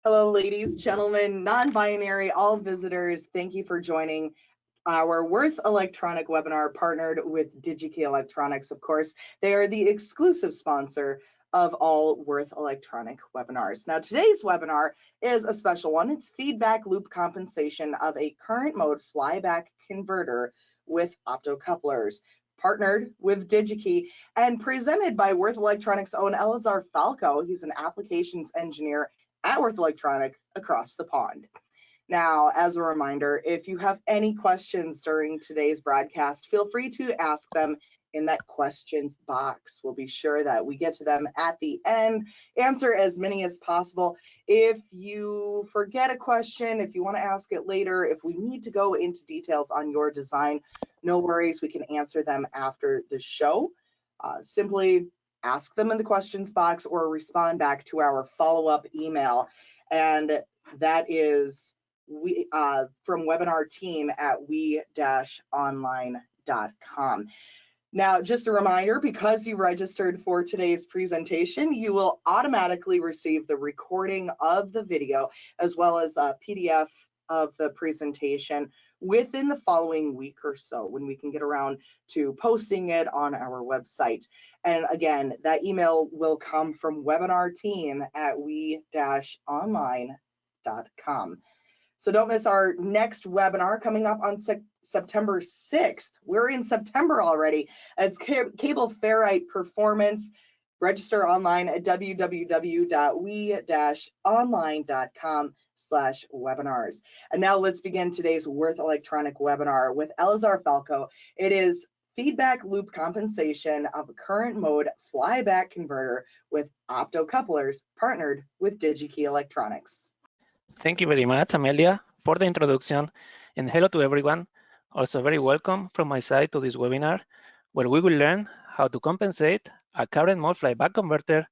Hello, ladies, gentlemen, non-binary, all visitors. Thank you for joining our Würth Electronic webinar partnered with DigiKey Electronics. Of course, they are the exclusive sponsor of all Würth Electronic webinars. Now, today's webinar is a special one. It's feedback loop compensation of a current mode flyback converter with optocouplers, partnered with DigiKey and presented by Würth Electronics' own Elazar Falco. He's an applications engineer at Würth Electronic across the pond. Now, as a reminder, if you have any questions during today's broadcast, feel free to ask them in that questions box. We'll be sure that we get to them at the end, answer as many as possible. If you forget a question, if you want to ask it later, if we need to go into details on your design, no worries, we can answer them after the show. Simply ask them in the questions box or respond back to our follow-up email. And that is from webinar team at we-online.com. Now, just a reminder, because you registered for today's presentation, you will automatically receive the recording of the video as well as a PDF of the presentation within the following week or so, when we can get around to posting it on our website. And again, that email will come from webinar team at we-online.com. So don't miss our next webinar coming up on September 6th. We're in September already. It's cable ferrite performance. Register online at www.we-online.com/webinars. And now let's begin today's Würth Electronic webinar with Elazar Falco. It is feedback loop compensation of a current mode flyback converter with optocouplers partnered with DigiKey Electronics. Thank you very much, Amelia, for the introduction, and hello to everyone. Also very welcome from my side to this webinar, where we will learn how to compensate a current mode flyback converter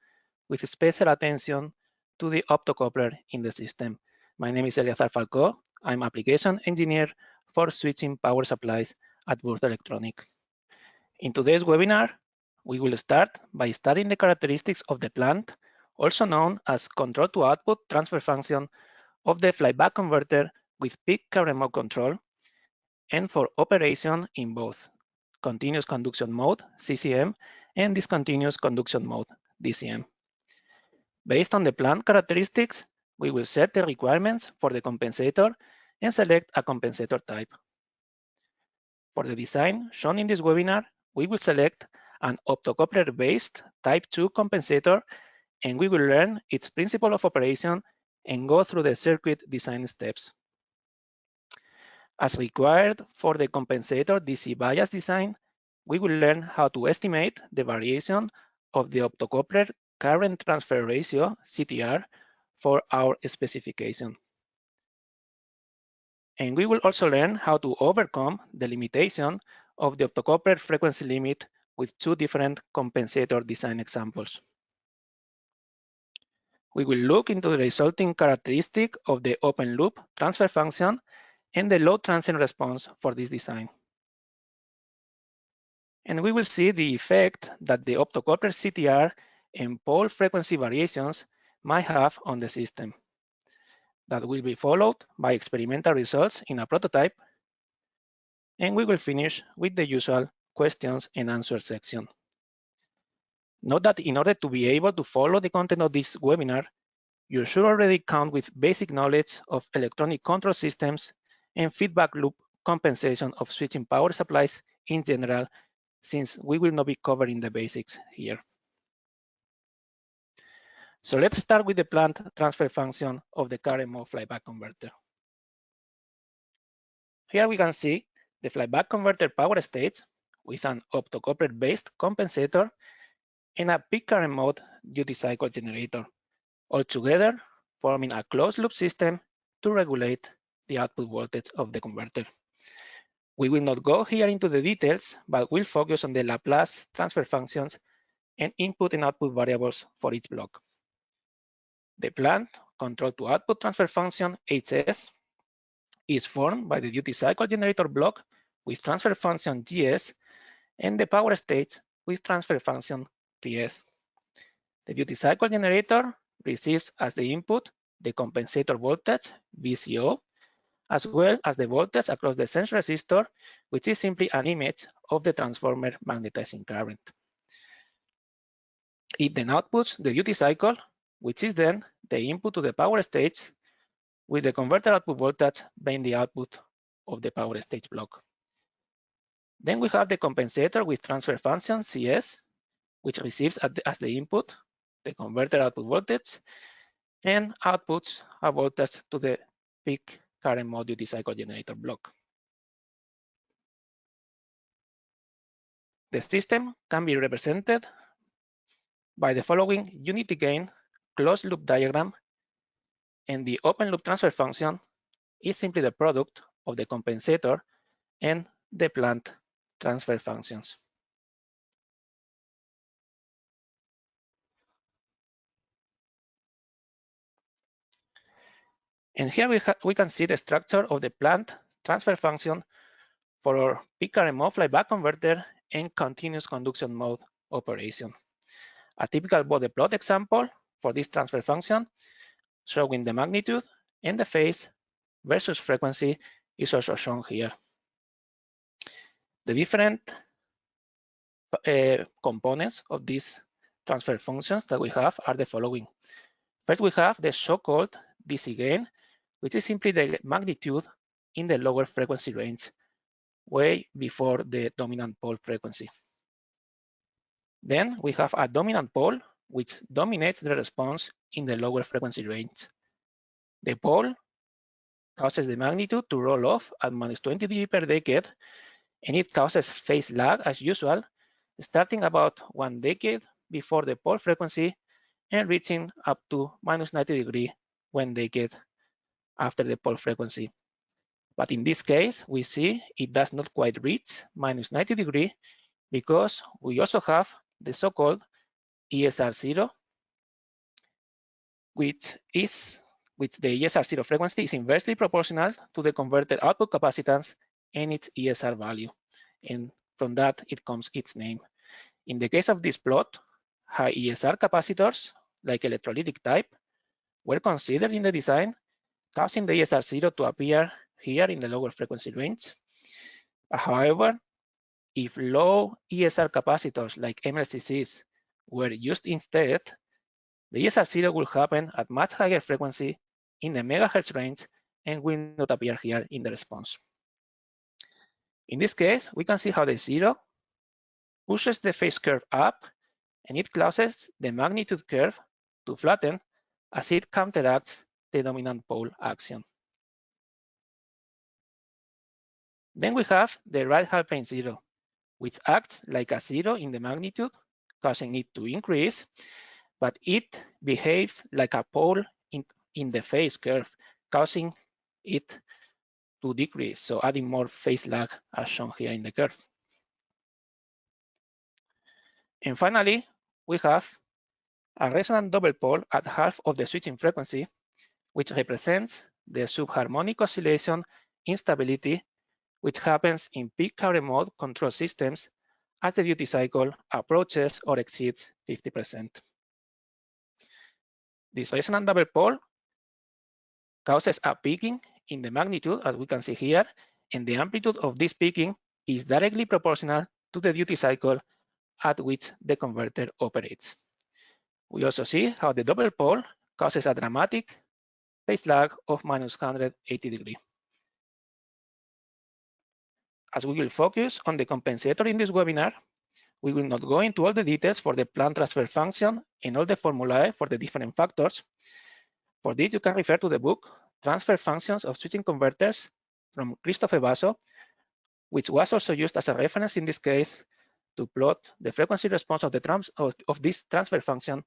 with special attention to the optocoupler in the system. My name is Elazar Falco. I'm application engineer for switching power supplies at Würth Elektronik. In today's webinar, we will start by studying the characteristics of the plant, also known as control to output transfer function of the flyback converter with peak current mode control, and for operation in both continuous conduction mode, CCM, and discontinuous conduction mode, DCM. Based on the plant characteristics, we will set the requirements for the compensator and select a compensator type. For the design shown in this webinar, we will select an optocoupler-based Type 2 compensator, and we will learn its principle of operation and go through the circuit design steps. As required for the compensator DC bias design, we will learn how to estimate the variation of the optocoupler current transfer ratio, CTR, for our specification. And we will also learn how to overcome the limitation of the optocoupler frequency limit with two different compensator design examples. We will look into the resulting characteristic of the open loop transfer function and the low transient response for this design. And we will see the effect that the optocoupler CTR and pole frequency variations might have on the system. That will be followed by experimental results in a prototype. And we will finish with the usual questions and answers section. Note that in order to be able to follow the content of this webinar, you should already count with basic knowledge of electronic control systems and feedback loop compensation of switching power supplies in general, since we will not be covering the basics here. So let's start with the plant transfer function of the current mode flyback converter. Here we can see the flyback converter power stage with an optocoupler-based compensator and a peak current mode duty cycle generator, all together forming a closed loop system to regulate the output voltage of the converter. We will not go here into the details, but we'll focus on the Laplace transfer functions and input and output variables for each block. The plant control to output transfer function, HS, is formed by the duty cycle generator block with transfer function GS and the power stage with transfer function PS. The duty cycle generator receives as the input the compensator voltage, VCO, as well as the voltage across the sense resistor, which is simply an image of the transformer magnetizing current. It then outputs the duty cycle, which is then the input to the power stage, with the converter output voltage being the output of the power stage block. Then we have the compensator with transfer function CS, which receives as the input the converter output voltage and outputs a voltage to the peak current mode duty cycle generator block. The system can be represented by the following unity gain closed loop diagram, and the open loop transfer function is simply the product of the compensator and the plant transfer functions. And here we can see the structure of the plant transfer function for our peak current mode flyback converter and continuous conduction mode operation. A typical body plot example for this transfer function showing the magnitude and the phase versus frequency is also shown here. The different components of these transfer functions that we have are the following. First, we have the so-called DC gain, which is simply the magnitude in the lower frequency range, way before the dominant pole frequency. Then we have a dominant pole, which dominates the response in the lower frequency range. The pole causes the magnitude to roll off at -20 dB per decade, and it causes phase lag as usual, starting about 1 decade before the pole frequency and reaching up to -90 degree 1 decade after the pole frequency. But in this case, we see it does not quite reach -90 degree because we also have the so-called ESR0, which the ESR0 frequency is inversely proportional to the converter output capacitance and its ESR value. And from that, it comes its name. In the case of this plot, high ESR capacitors, like electrolytic type, were considered in the design, causing the ESR0 to appear here in the lower frequency range. However, if low ESR capacitors like MLCCs were used instead, the ESR0 will happen at much higher frequency in the megahertz range and will not appear here in the response. In this case, we can see how the zero pushes the phase curve up and it causes the magnitude curve to flatten as it counteracts the dominant pole action. Then we have the right half plane zero, which acts like a zero in the magnitude, causing it to increase, but it behaves like a pole in the phase curve, causing it to decrease, so adding more phase lag as shown here in the curve. And finally, we have a resonant double pole at half of the switching frequency, which represents the subharmonic oscillation instability which happens in peak current mode control systems as the duty cycle approaches or exceeds 50%. This resonant double pole causes a peaking in the magnitude, as we can see here, and the amplitude of this peaking is directly proportional to the duty cycle at which the converter operates. We also see how the double pole causes a dramatic phase lag of -180 degrees. As we will focus on the compensator in this webinar, we will not go into all the details for the plant transfer function and all the formulae for the different factors. For this, you can refer to the book Transfer Functions of Switching Converters from Christophe Basso, which was also used as a reference in this case to plot the frequency response of this transfer function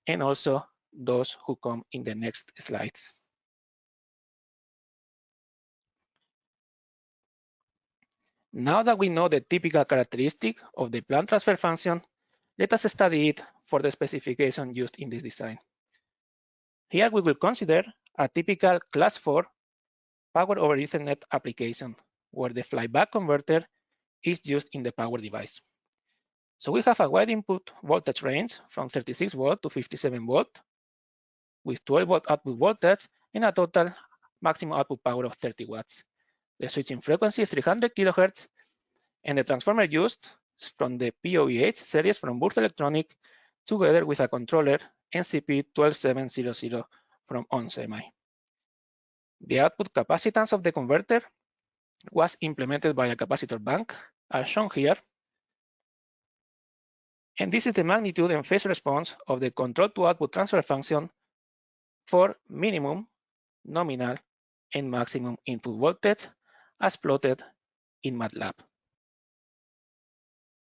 and also those who come in the next slides. Now that we know the typical characteristic of the plant transfer function, let us study it for the specification used in this design. Here we will consider a typical class 4 power over Ethernet application where the flyback converter is used in the power device. So we have a wide input voltage range from 36 volt to 57 volt. with 12-volt output voltage and a total maximum output power of 30 watts. The switching frequency is 300 kHz, and the transformer used is from the POEH series from Würth Elektronik, together with a controller NCP12700 from onsemi. The output capacitance of the converter was implemented by a capacitor bank, as shown here. And this is the magnitude and phase response of the control to output transfer function for minimum, nominal, and maximum input voltage as plotted in MATLAB.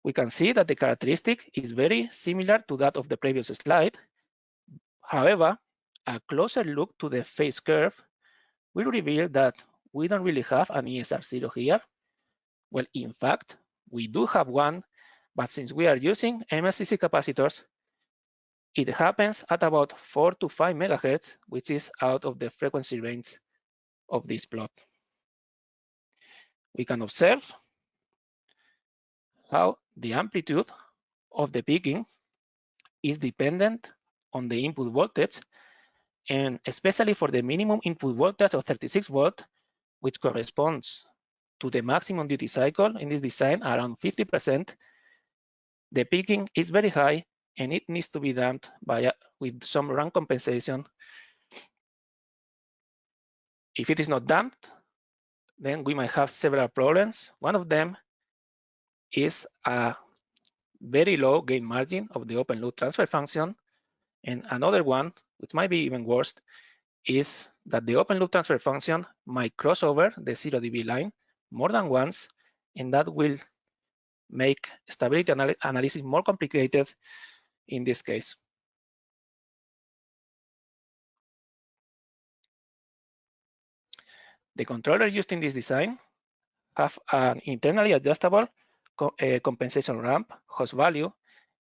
We can see that the characteristic is very similar to that of the previous slide. However, a closer look to the phase curve will reveal that we don't really have an ESR0 here. Well, in fact, we do have one, but since we are using MLCC capacitors, it happens at about 4 to 5 megahertz, which is out of the frequency range of this plot. We can observe how the amplitude of the peaking is dependent on the input voltage, and especially for the minimum input voltage of 36 volt, which corresponds to the maximum duty cycle in this design, around 50%, the peaking is very high and it needs to be damped with some ramp compensation. If it is not damped, then we might have several problems. One of them is a very low gain margin of the open loop transfer function. And another one, which might be even worse, is that the open loop transfer function might cross over the 0 dB line more than once, and that will make stability analysis more complicated in this case. The controller used in this design have an internally adjustable compensation ramp whose value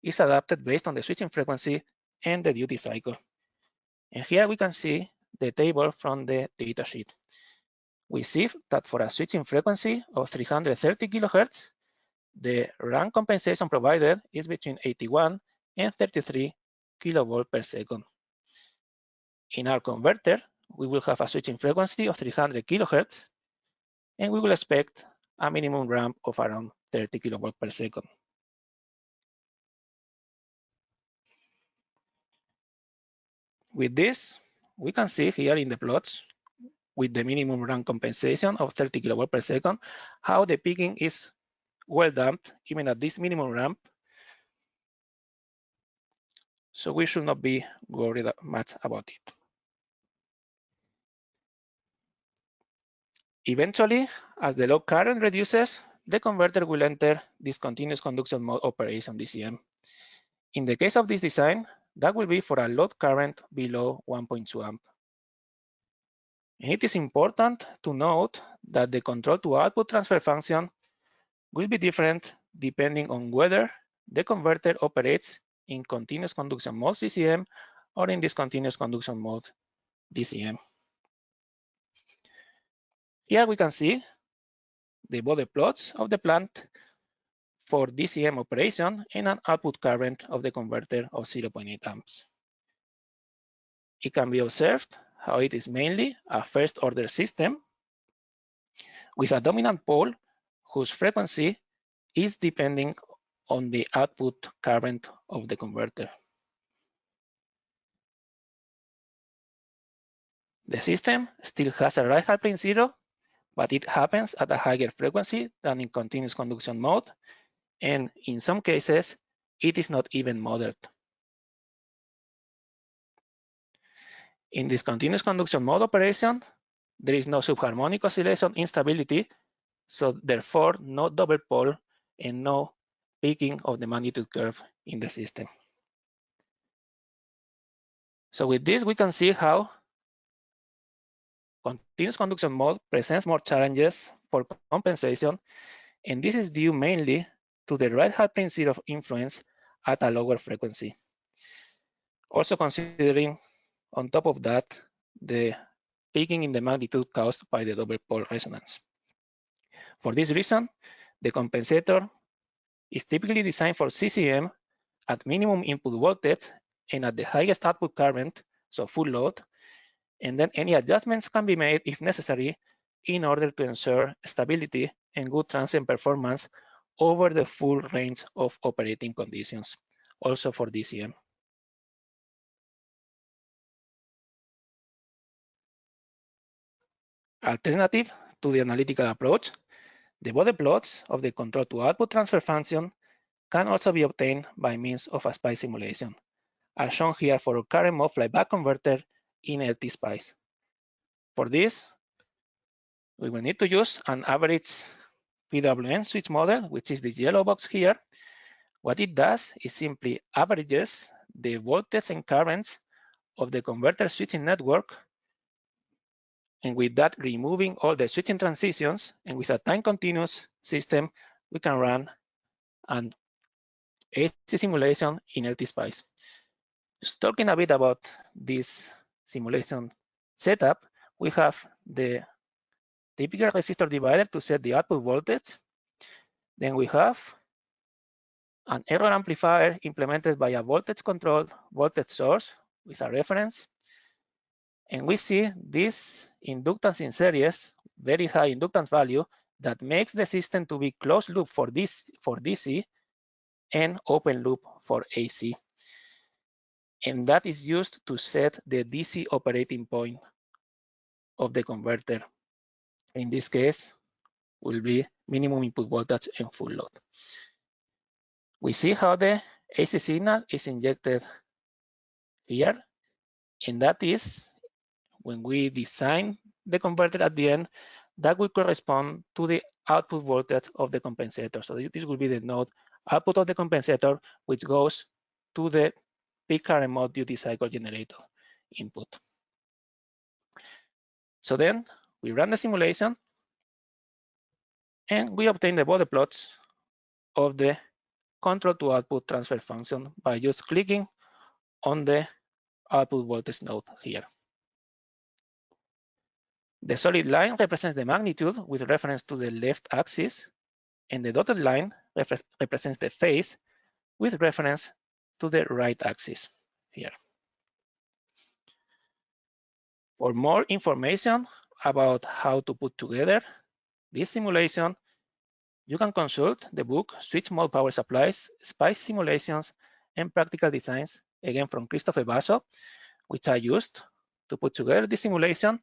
is adapted based on the switching frequency and the duty cycle. And here we can see the table from the datasheet. We see that for a switching frequency of 330 kilohertz, the ramp compensation provided is between 81 and 33 kilovolt per second. In our converter, we will have a switching frequency of 300 kilohertz, and we will expect a minimum ramp of around 30 kilovolt per second. With this, we can see here in the plots with the minimum ramp compensation of 30 kilovolt per second, how the peaking is well damped even at this minimum ramp. So we should not be worried much about it. Eventually, as the load current reduces, the converter will enter this continuous conduction mode operation, DCM. In the case of this design, that will be for a load current below 1.2 amp. And it is important to note that the control to output transfer function will be different depending on whether the converter operates in continuous conduction mode CCM or in discontinuous conduction mode DCM. Here we can see the body plots of the plant for DCM operation and an output current of the converter of 0.8 amps. It can be observed how it is mainly a first order system with a dominant pole whose frequency is depending on the output current of the converter. The system still has a right half plane 0, but it happens at a higher frequency than in continuous conduction mode, and in some cases, it is not even modeled. In this continuous conduction mode operation, there is no subharmonic oscillation instability, so therefore no double pole and no peaking of the magnitude curve in the system. So with this, we can see how continuous conduction mode presents more challenges for compensation, and this is due mainly to the right half plane 0 influence at a lower frequency. Also considering, on top of that, the peaking in the magnitude caused by the double pole resonance. For this reason, the compensator is typically designed for CCM at minimum input voltage and at the highest output current, so full load, and then any adjustments can be made if necessary in order to ensure stability and good transient performance over the full range of operating conditions, also for DCM. Alternative to the analytical approach, the body plots of the control to output transfer function can also be obtained by means of a SPICE simulation, as shown here for a current mode flyback converter in LT-SPICE. For this, we will need to use an average PWM switch model, which is this yellow box here. What it does is simply averages the voltage and currents of the converter switching network, and with that removing all the switching transitions, and with a time continuous system, we can run an AC simulation in LT-SPICE. Just talking a bit about this simulation setup, we have the typical resistor divider to set the output voltage. Then we have an error amplifier implemented by a voltage controlled voltage source with a reference. And we see this inductance in series, very high inductance value that makes the system to be closed loop for DC and open loop for AC. And that is used to set the DC operating point of the converter. In this case, will be minimum input voltage and full load. We see how the AC signal is injected here, and that is when we design the converter at the end, that will correspond to the output voltage of the compensator. So this will be the node output of the compensator, which goes to the peak current mode duty cycle generator input. So then we run the simulation and we obtain the body plots of the control to output transfer function by just clicking on the output voltage node here. The solid line represents the magnitude with reference to the left axis, and the dotted line represents the phase with reference to the right axis here. For more information about how to put together this simulation, you can consult the book Switch Mode Power Supplies, SPICE Simulations, and Practical Designs, again from Christopher Basso, which I used to put together this simulation.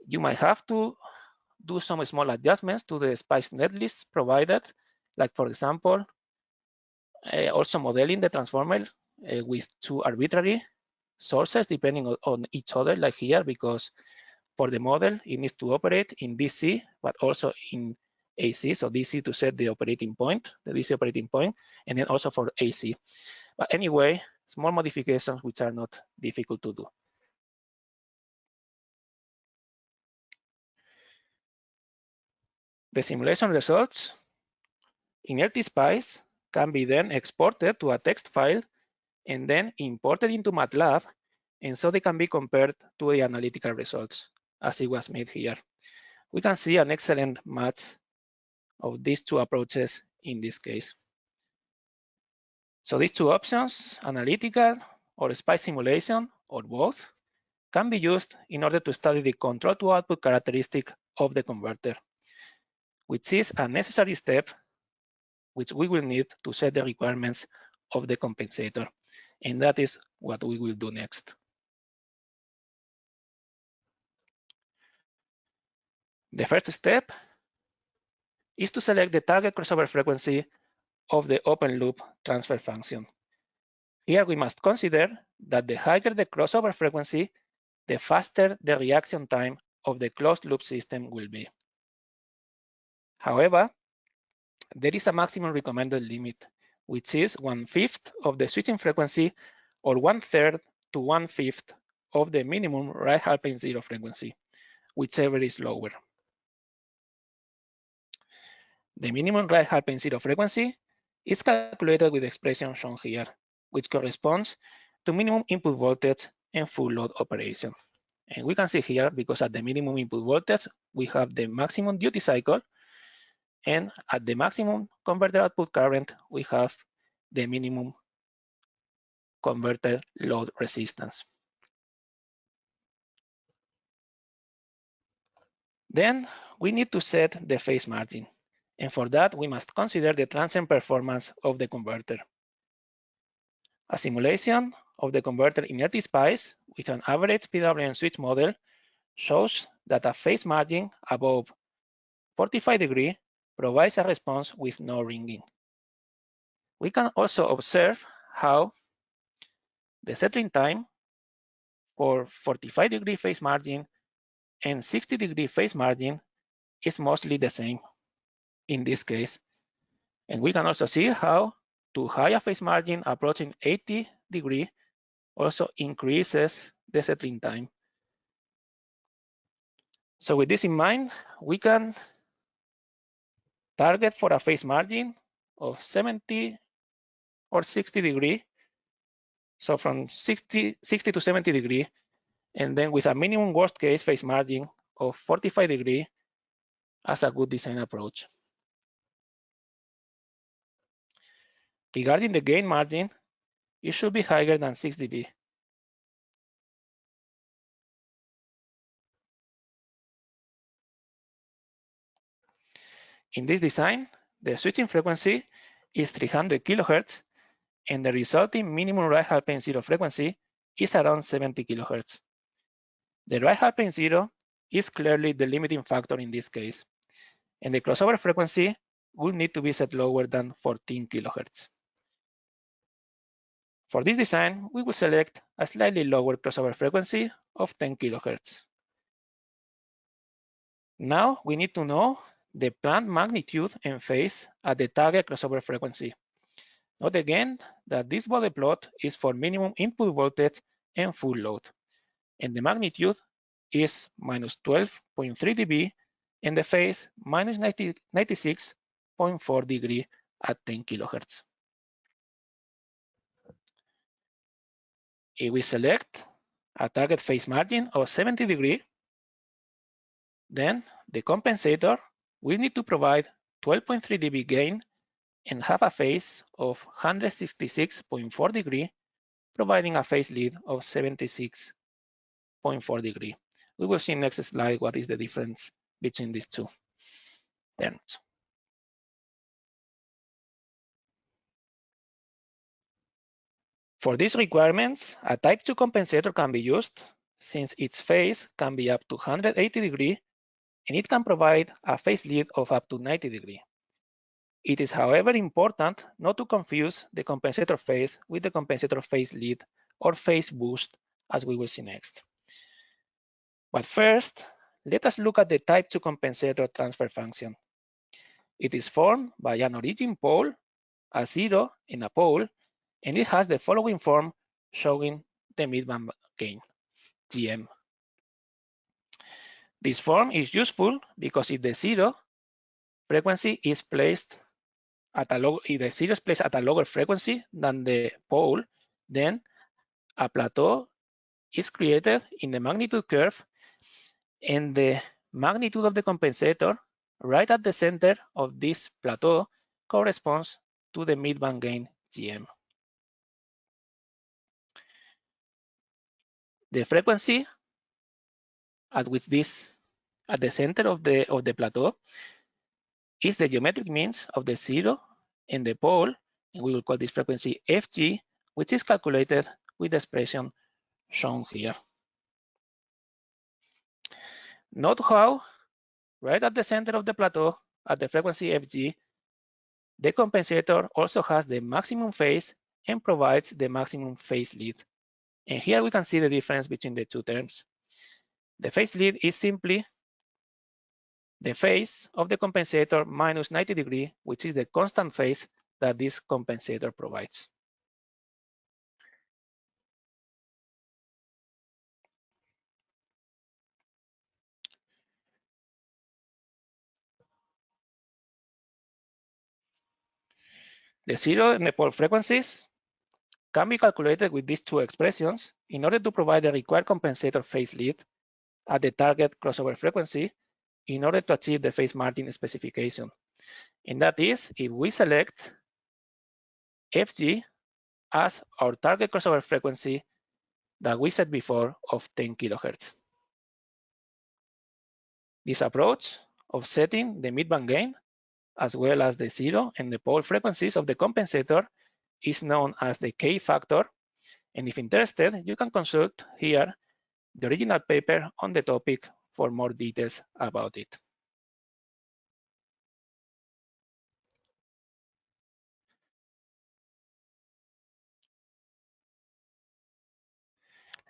You might have to do some small adjustments to the SPICE netlists provided, like for example, also modeling the transformer with two arbitrary sources depending on each other, like here, because for the model, it needs to operate in DC, but also in AC. So DC to set the operating point, the DC operating point, and then also for AC. But anyway, small modifications which are not difficult to do. The simulation results in LT-SPICE can be then exported to a text file and then imported into MATLAB, and so they can be compared to the analytical results as it was made here. We can see an excellent match of these two approaches in this case. So these two options, analytical or SPICE simulation, or both, can be used in order to study the control to output characteristic of the converter, which is a necessary step which we will need to set the requirements of the compensator. And that is what we will do next. The first step is to select the target crossover frequency of the open loop transfer function. Here we must consider that the higher the crossover frequency, the faster the reaction time of the closed loop system will be. However, there is a maximum recommended limit, which is 1/5 of the switching frequency or 1/3 to 1/5 of the minimum right half plane zero frequency, whichever is lower. The minimum right half plane zero frequency is calculated with the expression shown here, which corresponds to minimum input voltage and full load operation. And we can see here, because at the minimum input voltage, we have the maximum duty cycle, and at the maximum converter output current, we have the minimum converter load resistance. Then we need to set the phase margin. And for that, we must consider the transient performance of the converter. A simulation of the converter in LTSpice with an average PWM switch model shows that a phase margin above 45 degrees provides a response with no ringing. We can also observe how the settling time for 45-degree phase margin and 60-degree phase margin is mostly the same in this case. And we can also see how too high a phase margin approaching 80 degrees also increases the settling time. So with this in mind, we can target for a phase margin of 70 or 60 degrees. So from 60 to 70 degrees, and then with a minimum worst case phase margin of 45 degrees as a good design approach. Regarding the gain margin, it should be higher than 6 dB. In this design, the switching frequency is 300 kHz, and the resulting minimum right half plane zero frequency is around 70 kHz. The right half plane zero is clearly the limiting factor in this case, and the crossover frequency will need to be set lower than 14 kHz. For this design, we will select a slightly lower crossover frequency of 10 kHz. Now we need to know the planned magnitude and phase at the target crossover frequency. Note again that this body plot is for minimum input voltage and full load, and the magnitude is minus 12.3 dB and the phase minus 96.4 degree at 10 kHz. If we select a target phase margin of 70 degree, then the compensator will need to provide 12.3 dB gain and have a phase of 166.4 degree, providing a phase lead of 76.4 degree. We will see in next slide what is the difference between these two terms. For these requirements, a type 2 compensator can be used since its phase can be up to 180 degree and it can provide a phase lead of up to 90 degree. It is, however, important not to confuse the compensator phase with the compensator phase lead or phase boost, as we will see next. But first, let us look at the type 2 compensator transfer function. It is formed by an origin pole, a zero, and a pole, and it has the following form showing the midband gain, GM. This form is useful because if the zero frequency is placed at a lower frequency than the pole, then a plateau is created in the magnitude curve, and the magnitude of the compensator right at the center of this plateau corresponds to the midband gain GM. The frequency at which at the center of the plateau is the geometric means of the zero and the pole, and we will call this frequency Fg, which is calculated with the expression shown here. Note how, right at the center of the plateau, at the frequency Fg, the compensator also has the maximum phase and provides the maximum phase lead. And here we can see the difference between the two terms. The phase lead is simply the phase of the compensator minus 90 degree, which is the constant phase that this compensator provides. The zero and the pole frequencies can be calculated with these two expressions in order to provide the required compensator phase lead at the target crossover frequency in order to achieve the phase margin specification. And that is if we select Fg as our target crossover frequency that we set before of 10 kHz. This approach of setting the midband gain as well as the zero and the pole frequencies of the compensator is known as the K factor. And if interested, you can consult here the original paper on the topic for more details about it.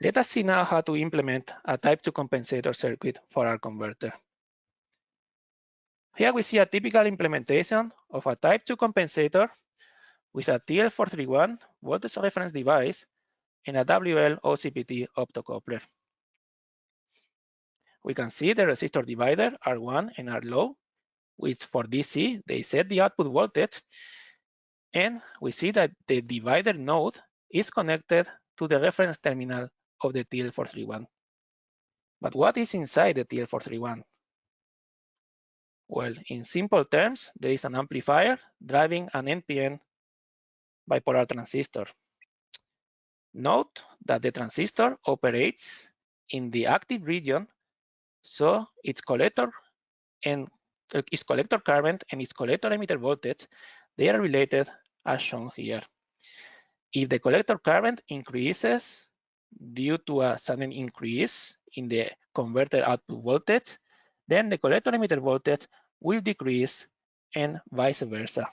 Let us see now how to implement a type 2 compensator circuit for our converter. Here we see a typical implementation of a type 2 compensator with a TL431 voltage reference device and a WL-OCPT optocoupler. We can see the resistor divider R1 and R low, which for DC, they set the output voltage. And we see that the divider node is connected to the reference terminal of the TL431. But what is inside the TL431? Well, in simple terms, there is an amplifier driving an NPN bipolar transistor. Note that the transistor operates in the active region, so its collector current and its collector emitter voltage, they are related as shown here. If the collector current increases due to a sudden increase in the converter output voltage, then the collector emitter voltage will decrease and vice versa.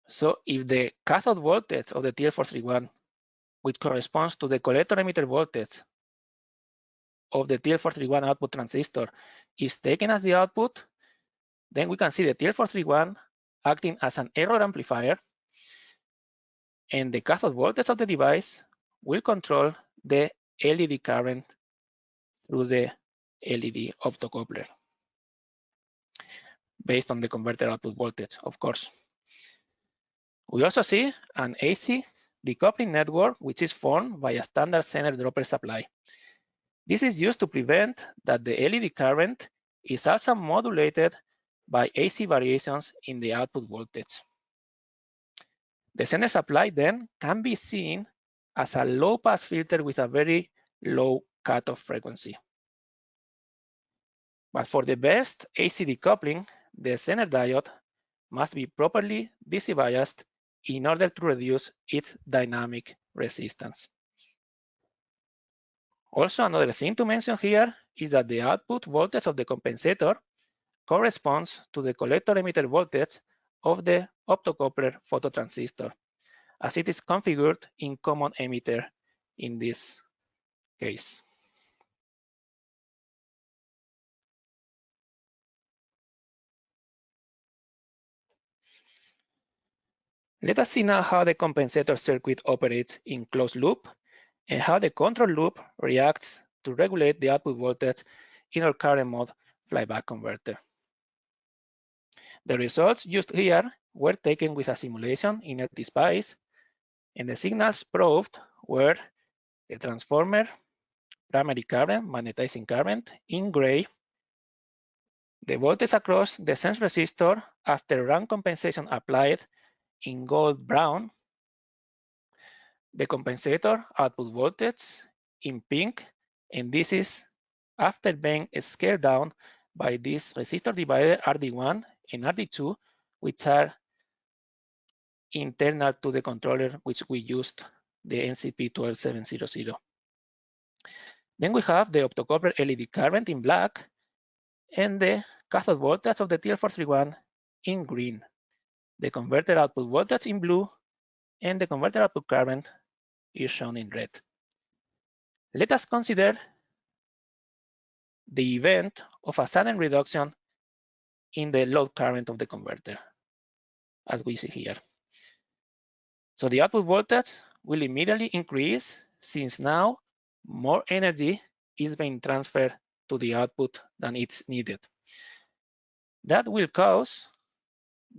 So if the cathode voltage of the TL431, which corresponds to the collector emitter voltage of the TL431 output transistor, is taken as the output, then we can see the TL431 acting as an error amplifier, and the cathode voltage of the device will control the LED current through the LED optocoupler, based on the converter output voltage, of course. We also see an AC decoupling network, which is formed by a standard Zener dropper supply. This is used to prevent that the LED current is also modulated by AC variations in the output voltage. The Zener supply then can be seen as a low-pass filter with a very low cutoff frequency. But for the best AC decoupling, the Zener diode must be properly DC biased in order to reduce its dynamic resistance. Also, another thing to mention here is that the output voltage of the compensator corresponds to the collector emitter voltage of the optocoupler phototransistor, as it is configured in common emitter in this case. Let us see now how the compensator circuit operates in closed loop and how the control loop reacts to regulate the output voltage in our current mode flyback converter. The results used here were taken with a simulation in LTSpice, and the signals probed were the transformer, primary current, magnetizing current in gray, the voltage across the sense resistor after ramp compensation applied in gold brown, the compensator output voltage in pink, and this is after being scaled down by this resistor divider RD1 and RD2, which are internal to the controller which we used, the NCP12700. Then we have the optocoupler LED current in black and the cathode voltage of the TL431 in green, the converter output voltage in blue, and the converter output current is shown in red. Let us consider the event of a sudden reduction in the load current of the converter, as we see here. So the output voltage will immediately increase since now more energy is being transferred to the output than it's needed. That will cause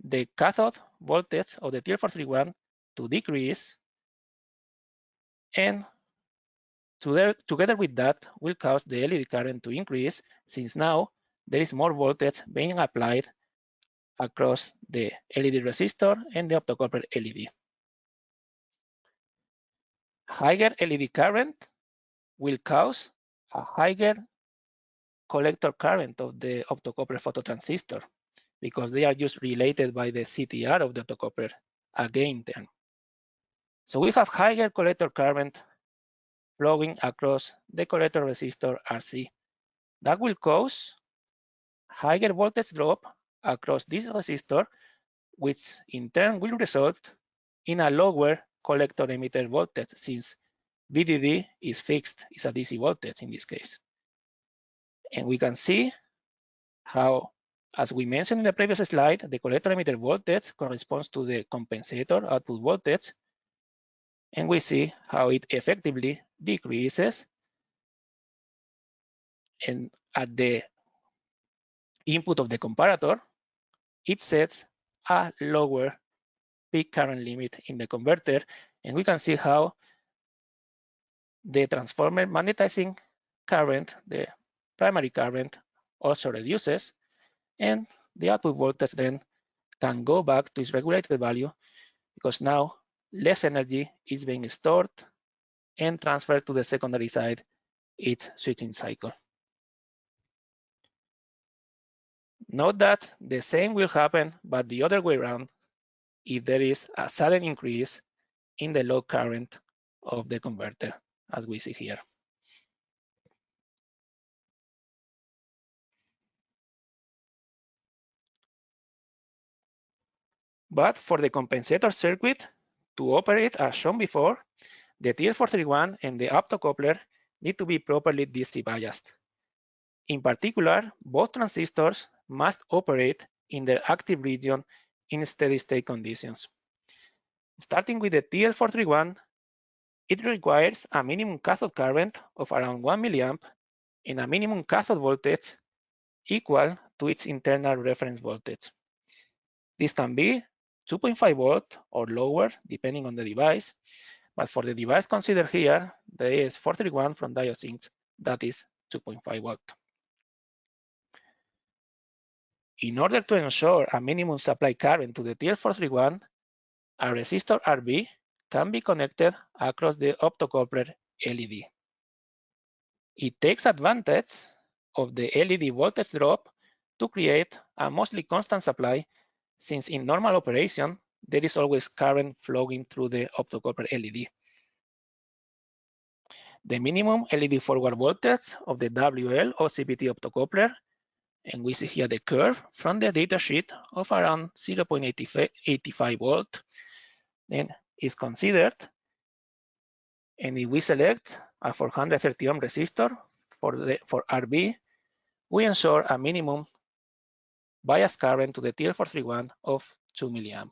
the cathode voltage of the TL431 to decrease, and together with that will cause the LED current to increase since now there is more voltage being applied across the LED resistor and the optocoupler LED. Higher LED current will cause a higher collector current of the optocoupler phototransistor because they are just related by the CTR of the optocoupler, a gain term. So we have higher collector current flowing across the collector resistor RC. That will cause higher voltage drop across this resistor, which in turn will result in a lower collector emitter voltage since VDD is fixed, is a DC voltage in this case. And we can see how, as we mentioned in the previous slide, the collector emitter voltage corresponds to the compensator output voltage. And we see how it effectively decreases. And at the input of the comparator, it sets a lower peak current limit in the converter. And we can see how the transformer magnetizing current, the primary current, also reduces, and the output voltage then can go back to its regulated value because now less energy is being stored and transferred to the secondary side, its switching cycle. Note that the same will happen, but the other way around, if there is a sudden increase in the load current of the converter, as we see here. But for the compensator circuit to operate as shown before, the TL431 and the optocoupler need to be properly DC biased. In particular, both transistors must operate in their active region in steady state conditions. Starting with the TL431, it requires a minimum cathode current of around 1 milliamp and a minimum cathode voltage equal to its internal reference voltage. This can be 2.5 volt or lower, depending on the device. But for the device considered here, the AS431 from Diosync, that is 2.5 volt. In order to ensure a minimum supply current to the TL431, a resistor RB can be connected across the optocoupler LED. It takes advantage of the LED voltage drop to create a mostly constant supply, since in normal operation, there is always current flowing through the optocoupler LED. The minimum LED forward voltage of the WL-OCPT optocoupler, and we see here the curve from the datasheet of around 0.85 volt, then is considered. And if we select a 430 ohm resistor for RB, we ensure a minimum bias current to the TL431 of 2 milliamp.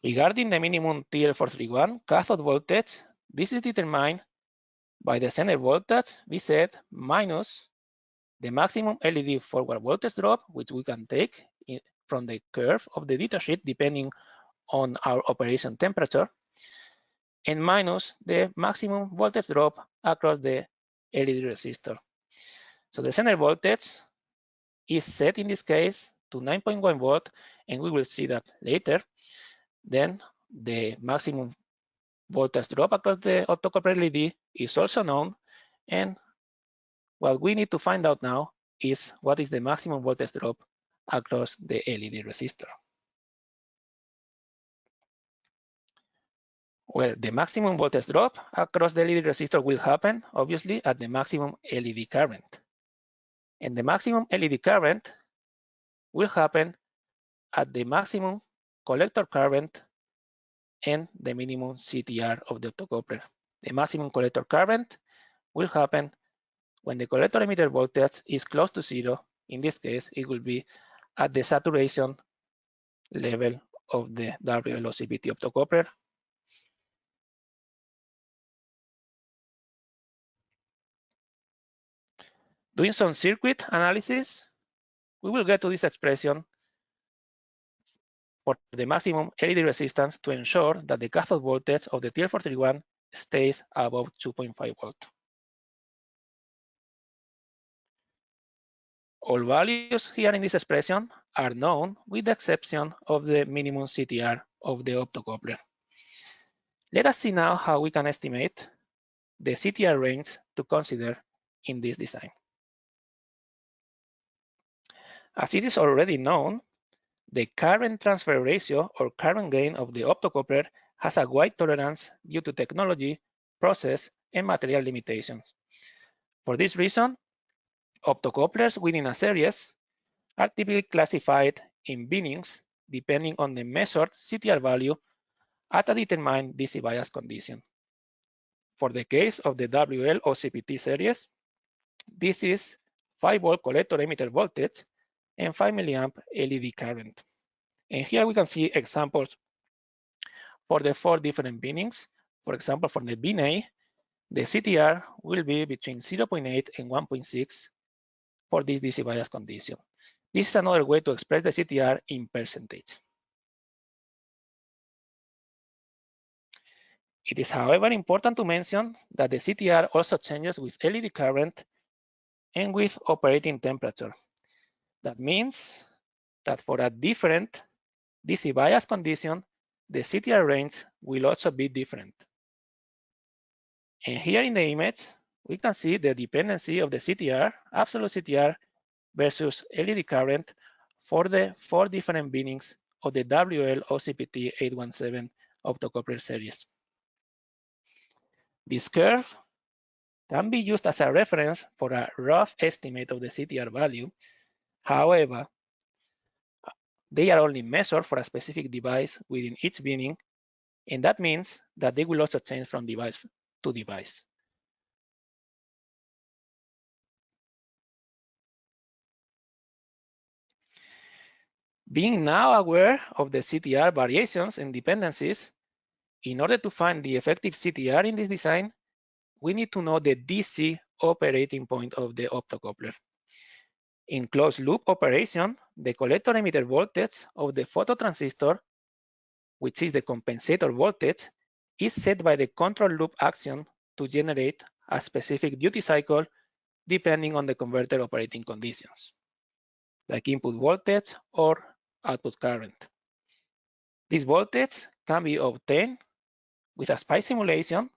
Regarding the minimum TL431 cathode voltage, this is determined by the center voltage Vz minus the maximum LED forward voltage drop, which we can take from the curve of the datasheet depending on our operation temperature, and minus the maximum voltage drop across the LED resistor. So the center voltage is set in this case to 9.1 volt, and we will see that later. Then the maximum voltage drop across the optocoupler LED is also known, and what we need to find out now is what is the maximum voltage drop across the LED resistor. Well, the maximum voltage drop across the LED resistor will happen, obviously, at the maximum LED current. And the maximum LED current will happen at the maximum collector current and the minimum CTR of the optocoupler. The maximum collector current will happen when the collector emitter voltage is close to zero. In this case, it will be at the saturation level of the WL-OCPT optocoupler. Doing some circuit analysis, we will get to this expression for the maximum LED resistance to ensure that the cathode voltage of the TL431 stays above 2.5 volt. All values here in this expression are known with the exception of the minimum CTR of the optocoupler. Let us see now how we can estimate the CTR range to consider in this design. As it is already known, the current transfer ratio or current gain of the optocoupler has a wide tolerance due to technology, process, and material limitations. For this reason, optocouplers within a series are typically classified in binnings depending on the measured CTR value at a determined DC bias condition. For the case of the WL-OCPT series, this is 5-volt collector emitter voltage and 5 milliamp LED current. And here we can see examples for the 4 different binnings. For example, for the bin A, the CTR will be between 0.8 and 1.6 for this DC bias condition. This is another way to express the CTR in percentage. It is, however, important to mention that the CTR also changes with LED current and with operating temperature. That means that for a different DC bias condition, the CTR range will also be different. And here in the image, we can see the dependency of the CTR, absolute CTR, versus LED current for the 4 different binnings of the WL-OCPT 817 optocoupler series. This curve can be used as a reference for a rough estimate of the CTR value. However, they are only measured for a specific device within each binning, and that means that they will also change from device to device. Being now aware of the CTR variations and dependencies, in order to find the effective CTR in this design, we need to know the DC operating point of the optocoupler. In closed loop operation, the collector emitter voltage of the phototransistor, which is the compensator voltage, is set by the control loop action to generate a specific duty cycle depending on the converter operating conditions, like input voltage or output current. This voltage can be obtained with a SPICE simulation,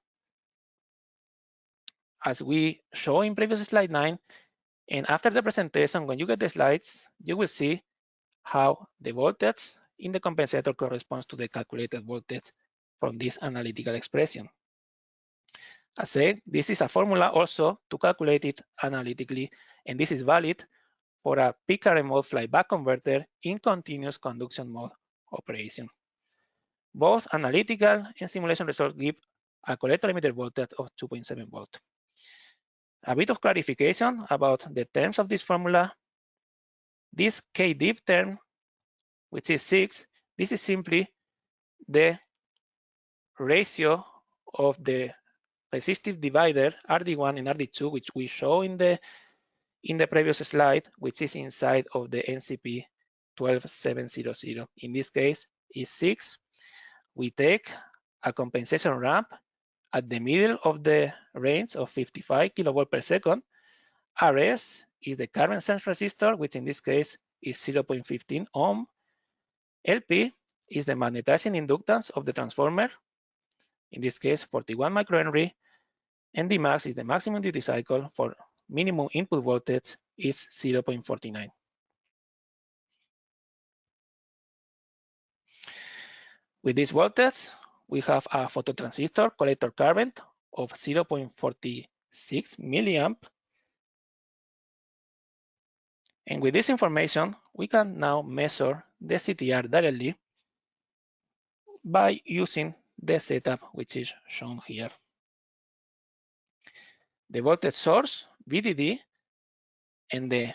as we show in previous slide 9. And after the presentation, when you get the slides, you will see how the voltage in the compensator corresponds to the calculated voltage from this analytical expression. As said, this is a formula also to calculate it analytically, and this is valid for a peak current mode flyback converter in continuous conduction mode operation. Both analytical and simulation results give a collector emitter voltage of 2.7 volt. A bit of clarification about the terms of this formula. This KDIV term, which is 6, this is simply the ratio of the resistive divider RD1 and RD2, which we show in the previous slide, which is inside of the NCP 12700. In this case, is 6. We take a compensation ramp at the middle of the range of 55 kilovolt per second. RS is the current sense resistor, which in this case is 0.15 ohm. LP is the magnetizing inductance of the transformer, in this case 41 microhenry, and the max is the maximum duty cycle for minimum input voltage is 0.49. With this voltage, we have a phototransistor collector current of 0.46 milliamp. And with this information, we can now measure the CTR directly by using the setup which is shown here. The voltage source, VDD, and the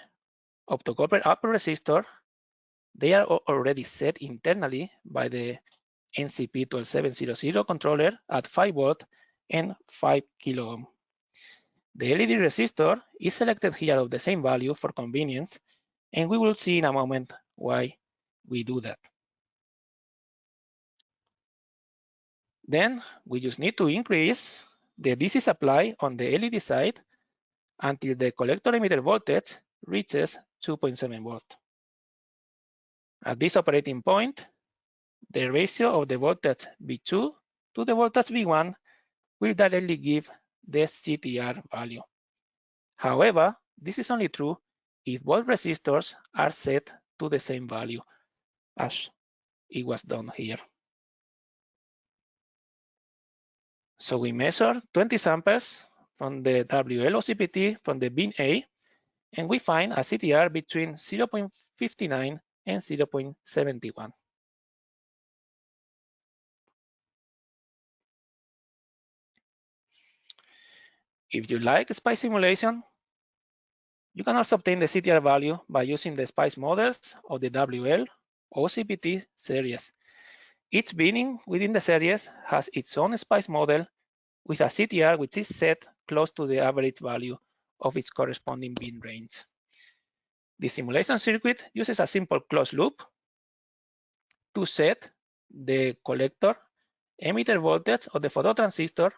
optocoupler output resistor, they are already set internally by the NCP 12700 controller at 5 volt and 5 kilo ohm. The LED resistor is selected here of the same value for convenience, and we will see in a moment why we do that. Then we just need to increase the DC supply on the LED side until the collector emitter voltage reaches 2.7 volt. At this operating point, the ratio of the voltage V2 to the voltage V1 will directly give the CTR value. However, this is only true if both resistors are set to the same value as it was done here. So we measure 20 samples from the WL-OCPT from the bin A, and we find a CTR between 0.59 and 0.71. If you like SPICE simulation, you can also obtain the CTR value by using the SPICE models of the WL-OCPT series. Each binning within the series has its own SPICE model with a CTR which is set close to the average value of its corresponding bin range. The simulation circuit uses a simple closed loop to set the collector emitter voltage of the phototransistor,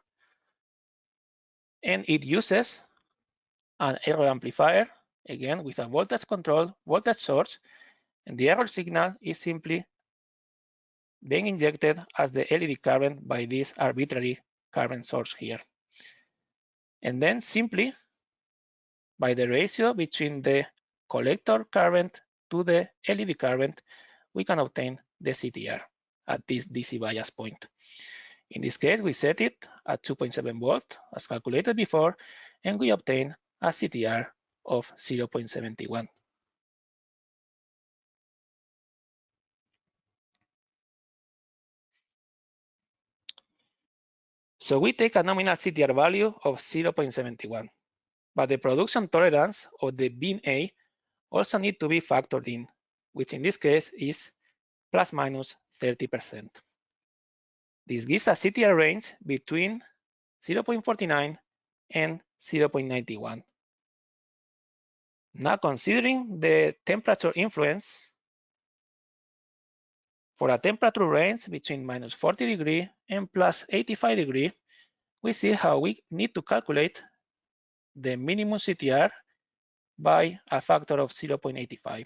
and it uses an error amplifier, again with a voltage controlled voltage source, and the error signal is simply being injected as the LED current by this arbitrary current source here. And then simply by the ratio between the collector current to the LED current, we can obtain the CTR at this DC bias point. In this case, we set it at 2.7 volt as calculated before, and we obtain a CTR of 0.71. So we take a nominal CTR value of 0.71, but the production tolerance of the bin A also need to be factored in, which in this case is plus minus 30%. This gives a CTR range between 0.49 and 0.91. Now considering the temperature influence, for a temperature range between minus 40 degrees and plus 85 degrees, we see how we need to calculate the minimum CTR by a factor of 0.85.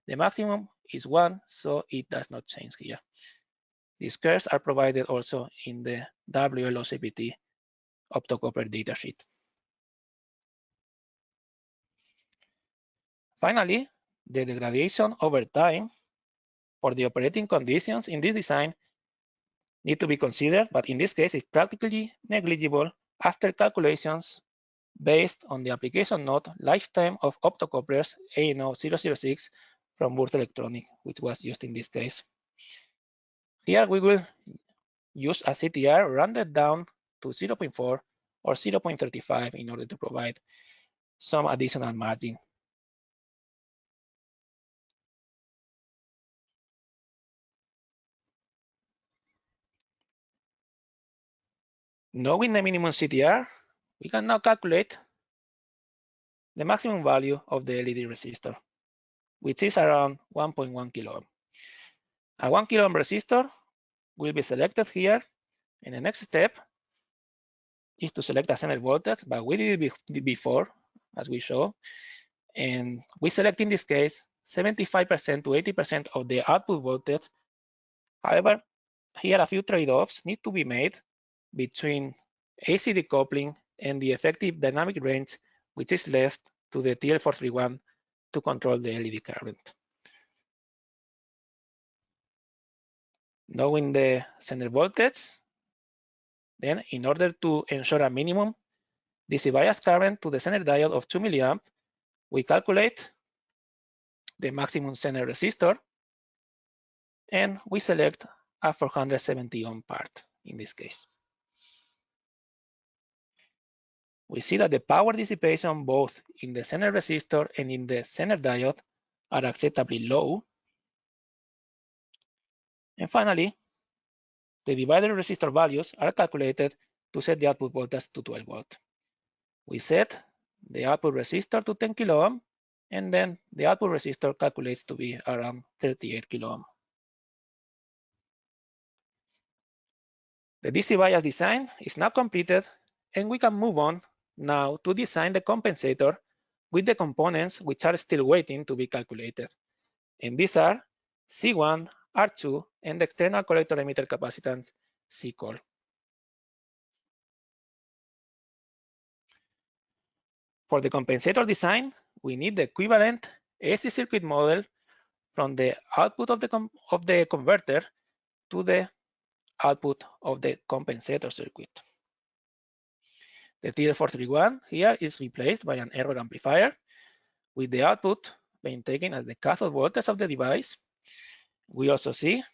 The maximum is 1, so it does not change here. These curves are provided also in the WL-OCPT optocoupler datasheet. Finally, the degradation over time for the operating conditions in this design need to be considered, but in this case, it's practically negligible after calculations based on the application note lifetime of optocouplers ANO006 from Würth Elektronik, which was used in this case. Here we will use a CTR rounded down to 0.4 or 0.35 in order to provide some additional margin. Knowing the minimum CTR, we can now calculate the maximum value of the LED resistor, which is around 1.1 kilo ohm. A 1 kilo ohm resistor will be selected here, and the next step is to select a center voltage, but we did it before, as we show, and we select in this case 75% to 80% of the output voltage. However, here a few trade-offs need to be made between AC decoupling and the effective dynamic range, which is left to the TL431 to control the LED current. Knowing the center voltage, then in order to ensure a minimum DC bias current to the center diode of 2 milliamp, we calculate the maximum center resistor, and we select a 470 ohm part in this case. We see that the power dissipation both in the center resistor and in the center diode are acceptably low. And finally, the divider resistor values are calculated to set the output voltage to 12 volt. We set the output resistor to 10 kilo ohm, and then the output resistor calculates to be around 38 kilo ohm. The DC bias design is now completed, and we can move on now to design the compensator with the components which are still waiting to be calculated. And these are C1, R2, and the external collector emitter capacitance C-core. For the compensator design, we need the equivalent AC circuit model from the output of the converter to the output of the compensator circuit. The TL431 here is replaced by an error amplifier with the output being taken as the cathode voltage of the device. We also see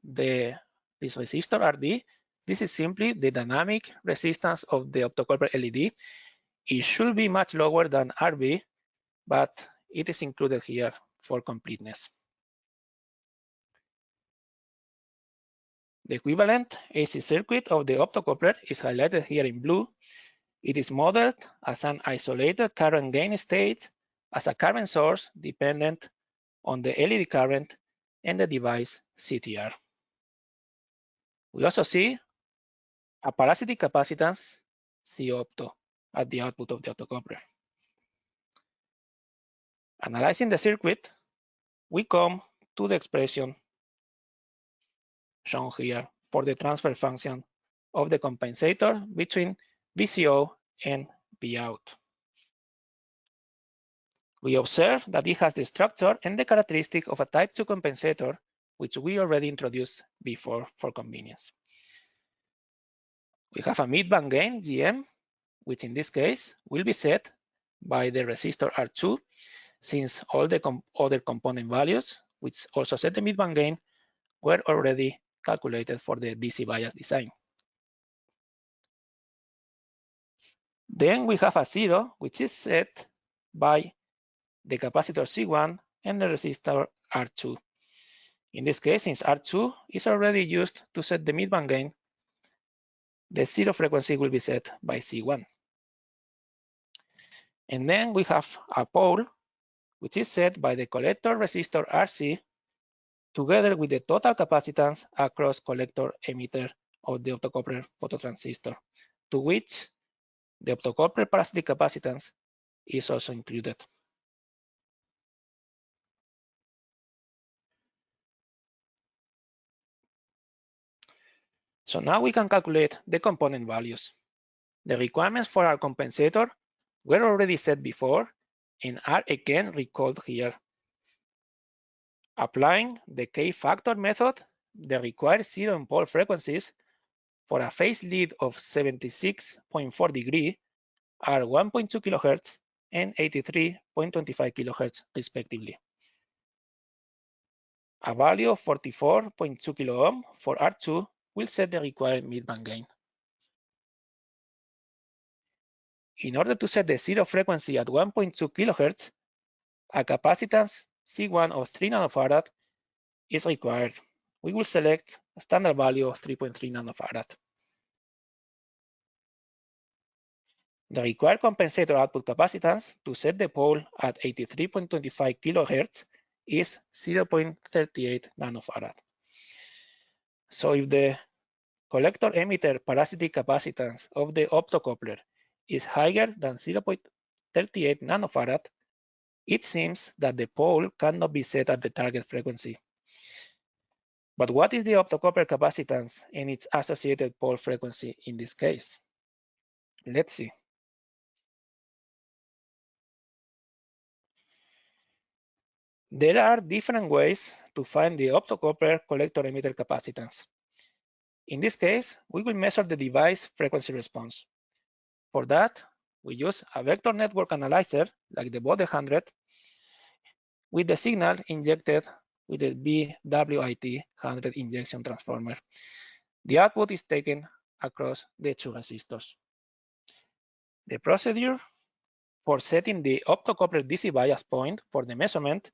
this resistor RD. This is simply the dynamic resistance of the optocoupler LED. It should be much lower than RB, but it is included here for completeness. The equivalent AC circuit of the optocoupler is highlighted here in blue. It is modeled as an isolated current gain stage as a current source dependent on the LED current and the device CTR. We also see a parasitic capacitance C-opto at the output of the optocoupler. Analyzing the circuit, we come to the expression shown here for the transfer function of the compensator between VCO and Vout. We observe that it has the structure and the characteristic of a type 2 compensator, which we already introduced before for convenience. We have a mid-band gain, GM, which in this case will be set by the resistor R2, since all the other component values, which also set the mid-band gain, were already calculated for the DC bias design. Then we have a 0, which is set by the capacitor C1 and the resistor R2. In this case, since R2 is already used to set the mid-band gain, the 0 frequency will be set by C1. And then we have a pole, which is set by the collector resistor RC, together with the total capacitance across collector emitter of the optocoupler phototransistor, to which the optocoupler parasitic capacitance is also included. So now we can calculate the component values. The requirements for our compensator were already set before and are again recalled here. Applying the K-factor method, the required zero and pole frequencies for a phase lead of 76.4 degrees are 1.2 kHz and 83.25 kHz respectively. A value of 44.2 kilo ohm for R2 will set the required mid-band gain. In order to set the zero frequency at 1.2 kHz, a capacitance C1 of 3 nanofarad is required. We will select a standard value of 3.3 nanofarad. The required compensator output capacitance to set the pole at 83.25 kHz is 0.38 nanofarad. So if the collector emitter parasitic capacitance of the optocoupler is higher than 0.38 nanofarad, it seems that the pole cannot be set at the target frequency. But what is the optocoupler capacitance and its associated pole frequency in this case? Let's see. There are different ways to find the optocoupler collector emitter capacitance. In this case, we will measure the device frequency response. For that, we use a vector network analyzer like the Bode 100 with the signal injected with the BWIT 100 injection transformer. The output is taken across the two resistors. The procedure for setting the optocoupler DC bias point for the measurement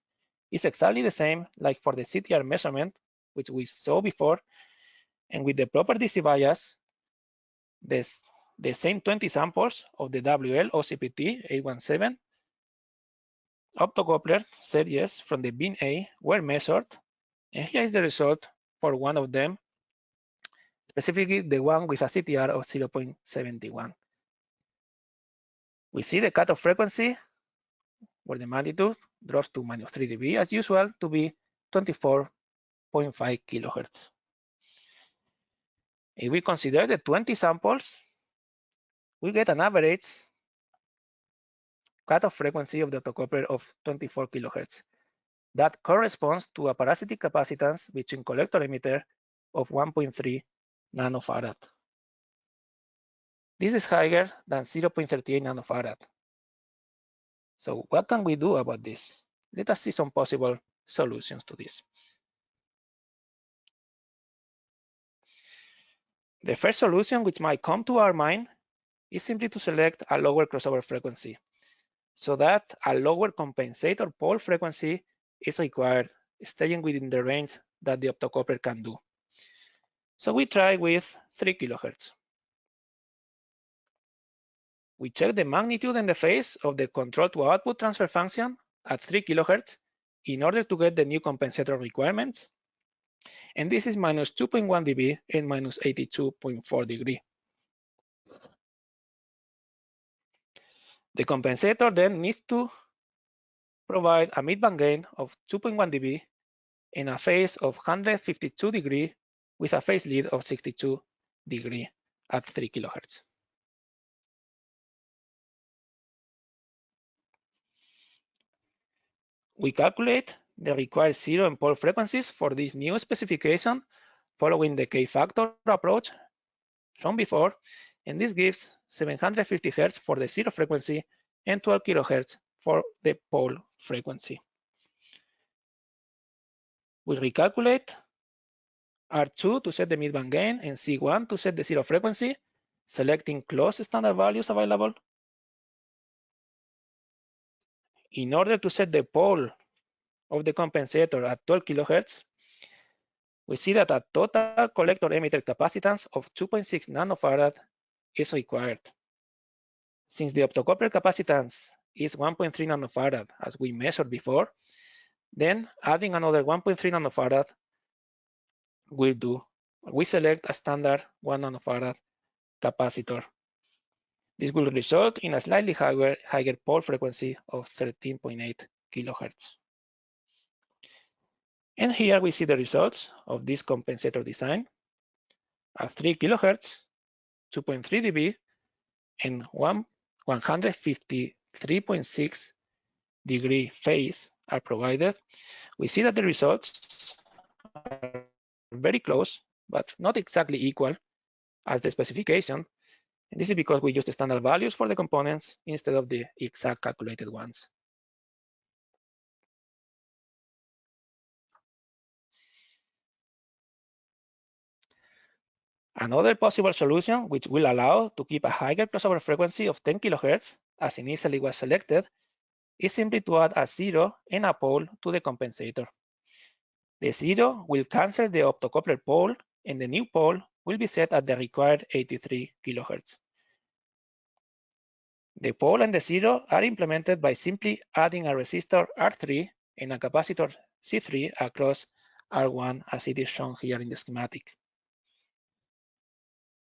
is exactly the same like for the CTR measurement, which we saw before, and with the proper DC bias, the same 20 samples of the WL-OCPT 817 optocoupler series from the bin A were measured, and here is the result for one of them, specifically the one with a CTR of 0.71. We see the cutoff frequency, where the magnitude drops to -3 dB as usual, to be 24.5 kilohertz. If we consider the 20 samples, we get an average cutoff frequency of the optocoupler of 24 kHz. That corresponds to a parasitic capacitance between collector emitter of 1.3 nanofarad. This is higher than 0.38 nanofarad. So what can we do about this? Let us see some possible solutions to this. The first solution which might come to our mind is simply to select a lower crossover frequency so that a lower compensator pole frequency is required, staying within the range that the optocoupler can do. So we try with 3 kHz. We check the magnitude and the phase of the control to output transfer function at 3 kHz in order to get the new compensator requirements. And this is minus 2.1 dB and minus 82.4 degree. The compensator then needs to provide a midband gain of 2.1 dB and a phase of 152 degree with a phase lead of 62 degree at 3 kHz. We calculate the required zero and pole frequencies for this new specification following the K-factor approach shown before, and this gives 750 Hz for the zero frequency and 12 kHz for the pole frequency. We recalculate R2 to set the midband gain and C1 to set the zero frequency, selecting close standard values available. In order to set the pole of the compensator at 12 kHz, we see that a total collector emitter capacitance of 2.6 nanofarad is required. Since the optocoupler capacitance is 1.3 nanofarad, as we measured before, then adding another 1.3 nanofarad will do. We select a standard 1 nanofarad capacitor. This will result in a slightly higher pole frequency of 13.8 kHz. And here we see the results of this compensator design. At 3 kHz, 2.3 dB, and 153.6 degree phase are provided. We see that the results are very close, but not exactly equal as the specification. And this is because we use the standard values for the components instead of the exact calculated ones. Another possible solution, which will allow to keep a higher crossover frequency of 10 kHz, as initially was selected, is simply to add a zero and a pole to the compensator. The zero will cancel the optocoupler pole, and the new pole will be set at the required 83 kHz. The pole and the zero are implemented by simply adding a resistor R3 and a capacitor C3 across R1, as it is shown here in the schematic.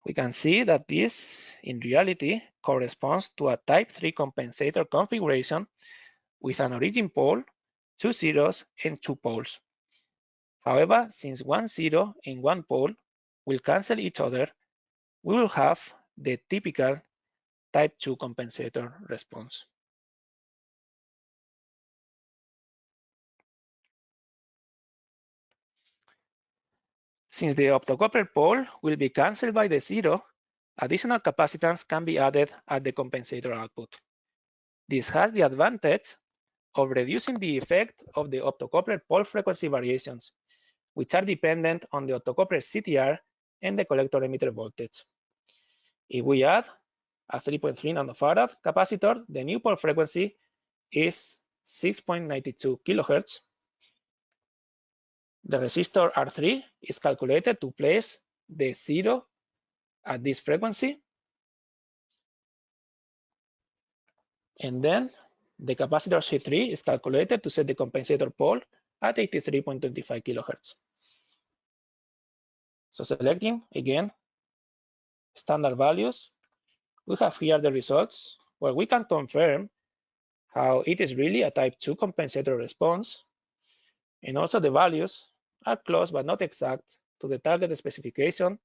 We can see that this, in reality, corresponds to a type 3 compensator configuration with an origin pole, 2 zeros, and 2 poles. However, since 1 zero and 1 pole will cancel each other, we will have the typical type 2 compensator response. Since the optocoupler pole will be canceled by the zero, additional capacitance can be added at the compensator output. This has the advantage of reducing the effect of the optocoupler pole frequency variations, which are dependent on the optocoupler CTR and the collector emitter voltage. If we add a 3.3 nanofarad capacitor, the new pole frequency is 6.92 kHz. The resistor R3 is calculated to place the zero at this frequency. And then the capacitor C3 is calculated to set the compensator pole at 83.25 kHz. So selecting, again, standard values, we have here the results where we can confirm how it is really a type 2 compensator response. And also the values are close but not exact to the target specification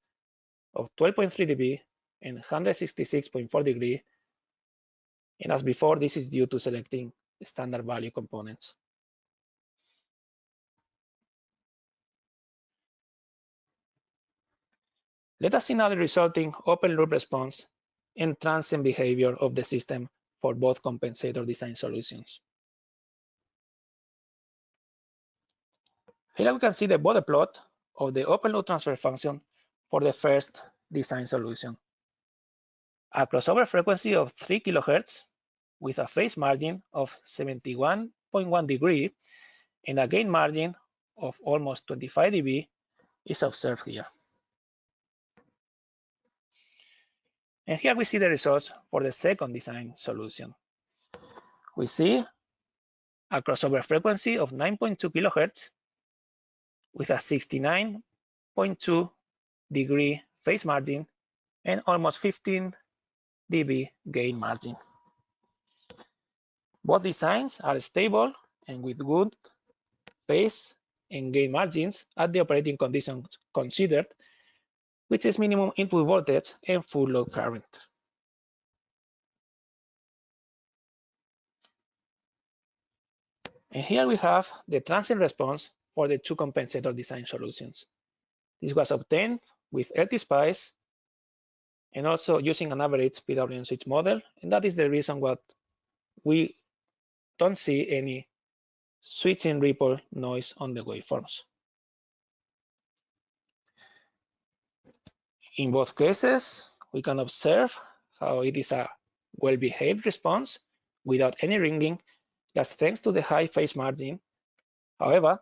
of 12.3 dB and 166.4 degree And as before, this is due to selecting standard value components. Let us see now the resulting open loop response and transient behavior of the system for both compensator design solutions. Here we can see the body plot of the open loop transfer function for the first design solution. A crossover frequency of 3 kHz with a phase margin of 71.1 degrees and a gain margin of almost 25 dB is observed here. And here we see the results for the second design solution. We see a crossover frequency of 9.2 kHz with a 69.2 degree phase margin and almost 15 dB gain margin. Both designs are stable and with good phase and gain margins at the operating conditions considered, which is minimum input voltage and full load current. And here we have the transient response for the two compensator design solutions. This was obtained with LT-Spice and also using an average PWM switch model, and that is the reason why we don't see any switching ripple noise on the waveforms. In both cases, we can observe how it is a well-behaved response without any ringing, that's thanks to the high phase margin. However,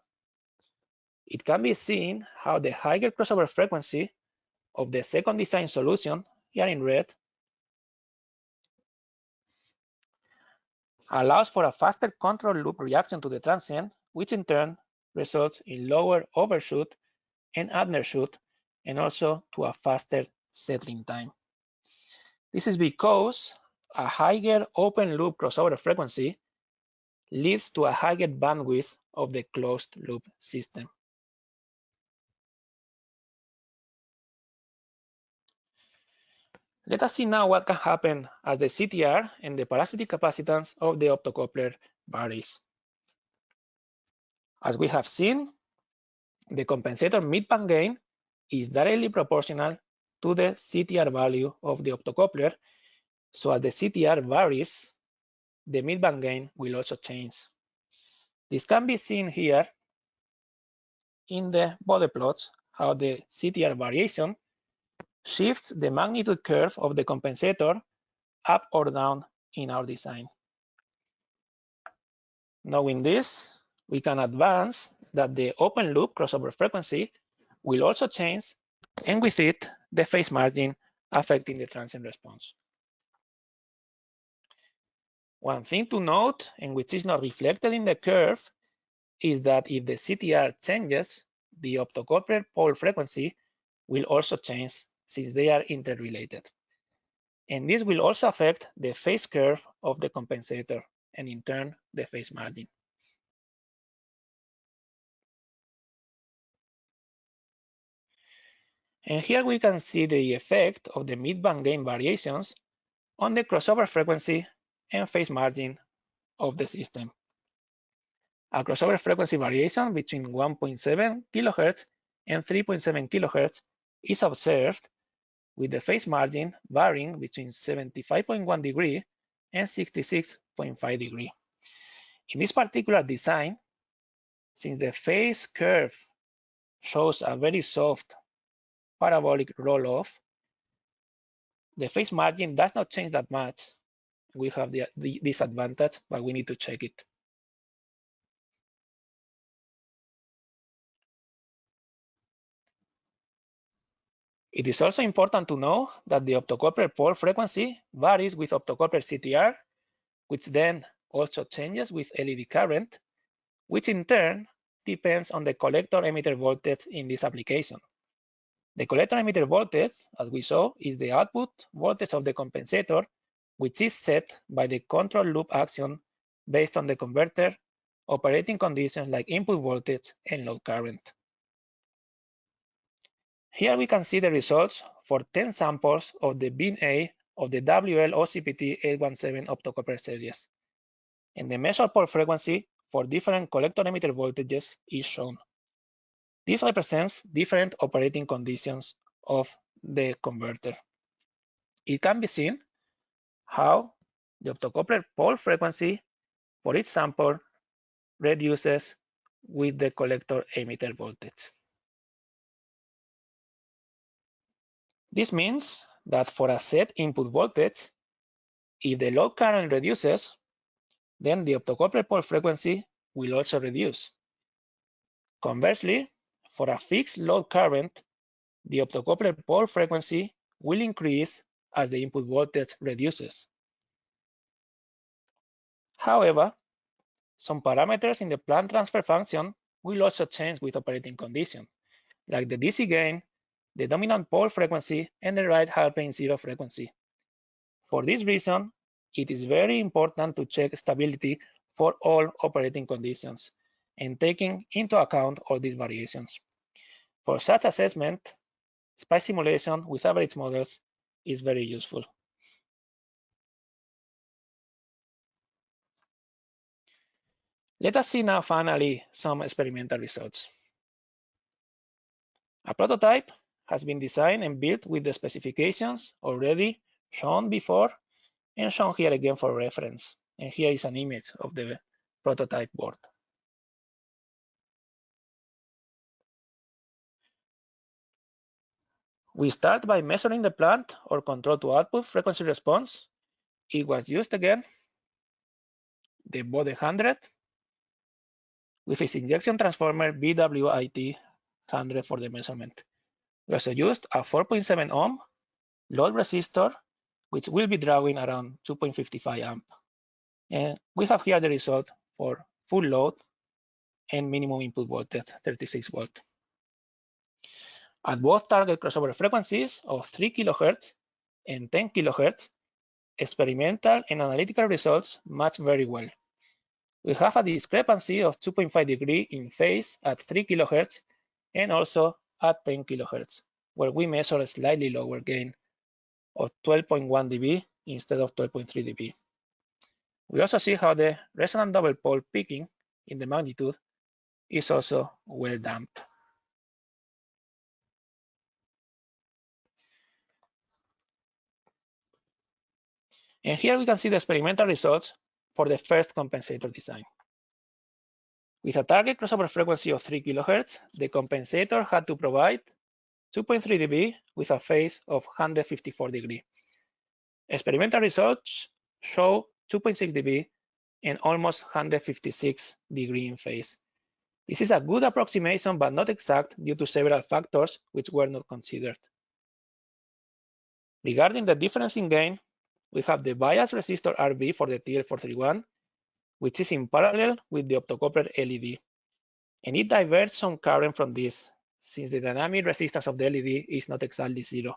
it can be seen how the higher crossover frequency of the second design solution, here in red, allows for a faster control loop reaction to the transient, which in turn results in lower overshoot and undershoot, and also to a faster settling time. This is because a higher open loop crossover frequency leads to a higher bandwidth of the closed loop system. Let us see now what can happen as the CTR and the parasitic capacitance of the optocoupler varies. As we have seen, the compensator midband gain is directly proportional to the CTR value of the optocoupler, so as the CTR varies, the midband gain will also change. This can be seen here in the body plots, how the CTR variation shifts the magnitude curve of the compensator up or down in our design. Knowing this, we can advance that the open loop crossover frequency will also change, and with it, the phase margin affecting the transient response. One thing to note, and which is not reflected in the curve, is that if the CTR changes, the optocoupler pole frequency will also change since they are interrelated. And this will also affect the phase curve of the compensator and in turn the phase margin. And here we can see the effect of the midband gain variations on the crossover frequency and phase margin of the system. A crossover frequency variation between 1.7 kHz and 3.7 kHz is observed, with the phase margin varying between 75.1 degree and 66.5 degree. In this particular design, since the phase curve shows a very soft parabolic roll-off, the phase margin does not change that much. We have the disadvantage, but we need to check it. It is also important to know that the optocoupler pole frequency varies with optocoupler CTR, which then also changes with LED current, which in turn depends on the collector emitter voltage in this application. The collector emitter voltage, as we saw, is the output voltage of the compensator, which is set by the control loop action based on the converter operating conditions like input voltage and load current. Here we can see the results for 10 samples of the bin A of the WL-OCPT 817 optocoupler series, and the measured pole frequency for different collector-emitter voltages is shown. This represents different operating conditions of the converter. It can be seen how the optocoupler pole frequency for each sample reduces with the collector-emitter voltage. This means that for a set input voltage, if the load current reduces, then the optocoupler pole frequency will also reduce. Conversely, for a fixed load current, the optocoupler pole frequency will increase as the input voltage reduces. However, some parameters in the plant transfer function will also change with operating condition, like the DC gain, the dominant pole frequency, and the right half plane zero frequency. For this reason, it is very important to check stability for all operating conditions and taking into account all these variations. For such assessment, spice simulation with average models is very useful. Let us see now finally some experimental results. A prototype has been designed and built with the specifications already shown before and shown here again for reference. And here is an image of the prototype board. We start by measuring the plant or control to output frequency response. It was used again, the Bode 100, with its injection transformer BWIT 100 for the measurement. We also used a 4.7 ohm load resistor, which will be drawing around 2.55 amp. And we have here the result for full load and minimum input voltage, 36 volt. At both target crossover frequencies of 3 kHz and 10 kHz, experimental and analytical results match very well. We have a discrepancy of 2.5 degrees in phase at 3 kHz and also at 10 kHz, where we measure a slightly lower gain of 12.1 dB instead of 12.3 dB. We also see how the resonant double pole peaking in the magnitude is also well damped. And here we can see the experimental results for the first compensator design. With a target crossover frequency of 3 kHz, the compensator had to provide 2.3 dB with a phase of 154 degrees. Experimental results show 2.6 dB and almost 156 degrees in phase. This is a good approximation, but not exact due to several factors which were not considered. Regarding the difference in gain, we have the bias resistor RB for the TL431, which is in parallel with the optocoupler LED. And it diverts some current from this, since the dynamic resistance of the LED is not exactly zero.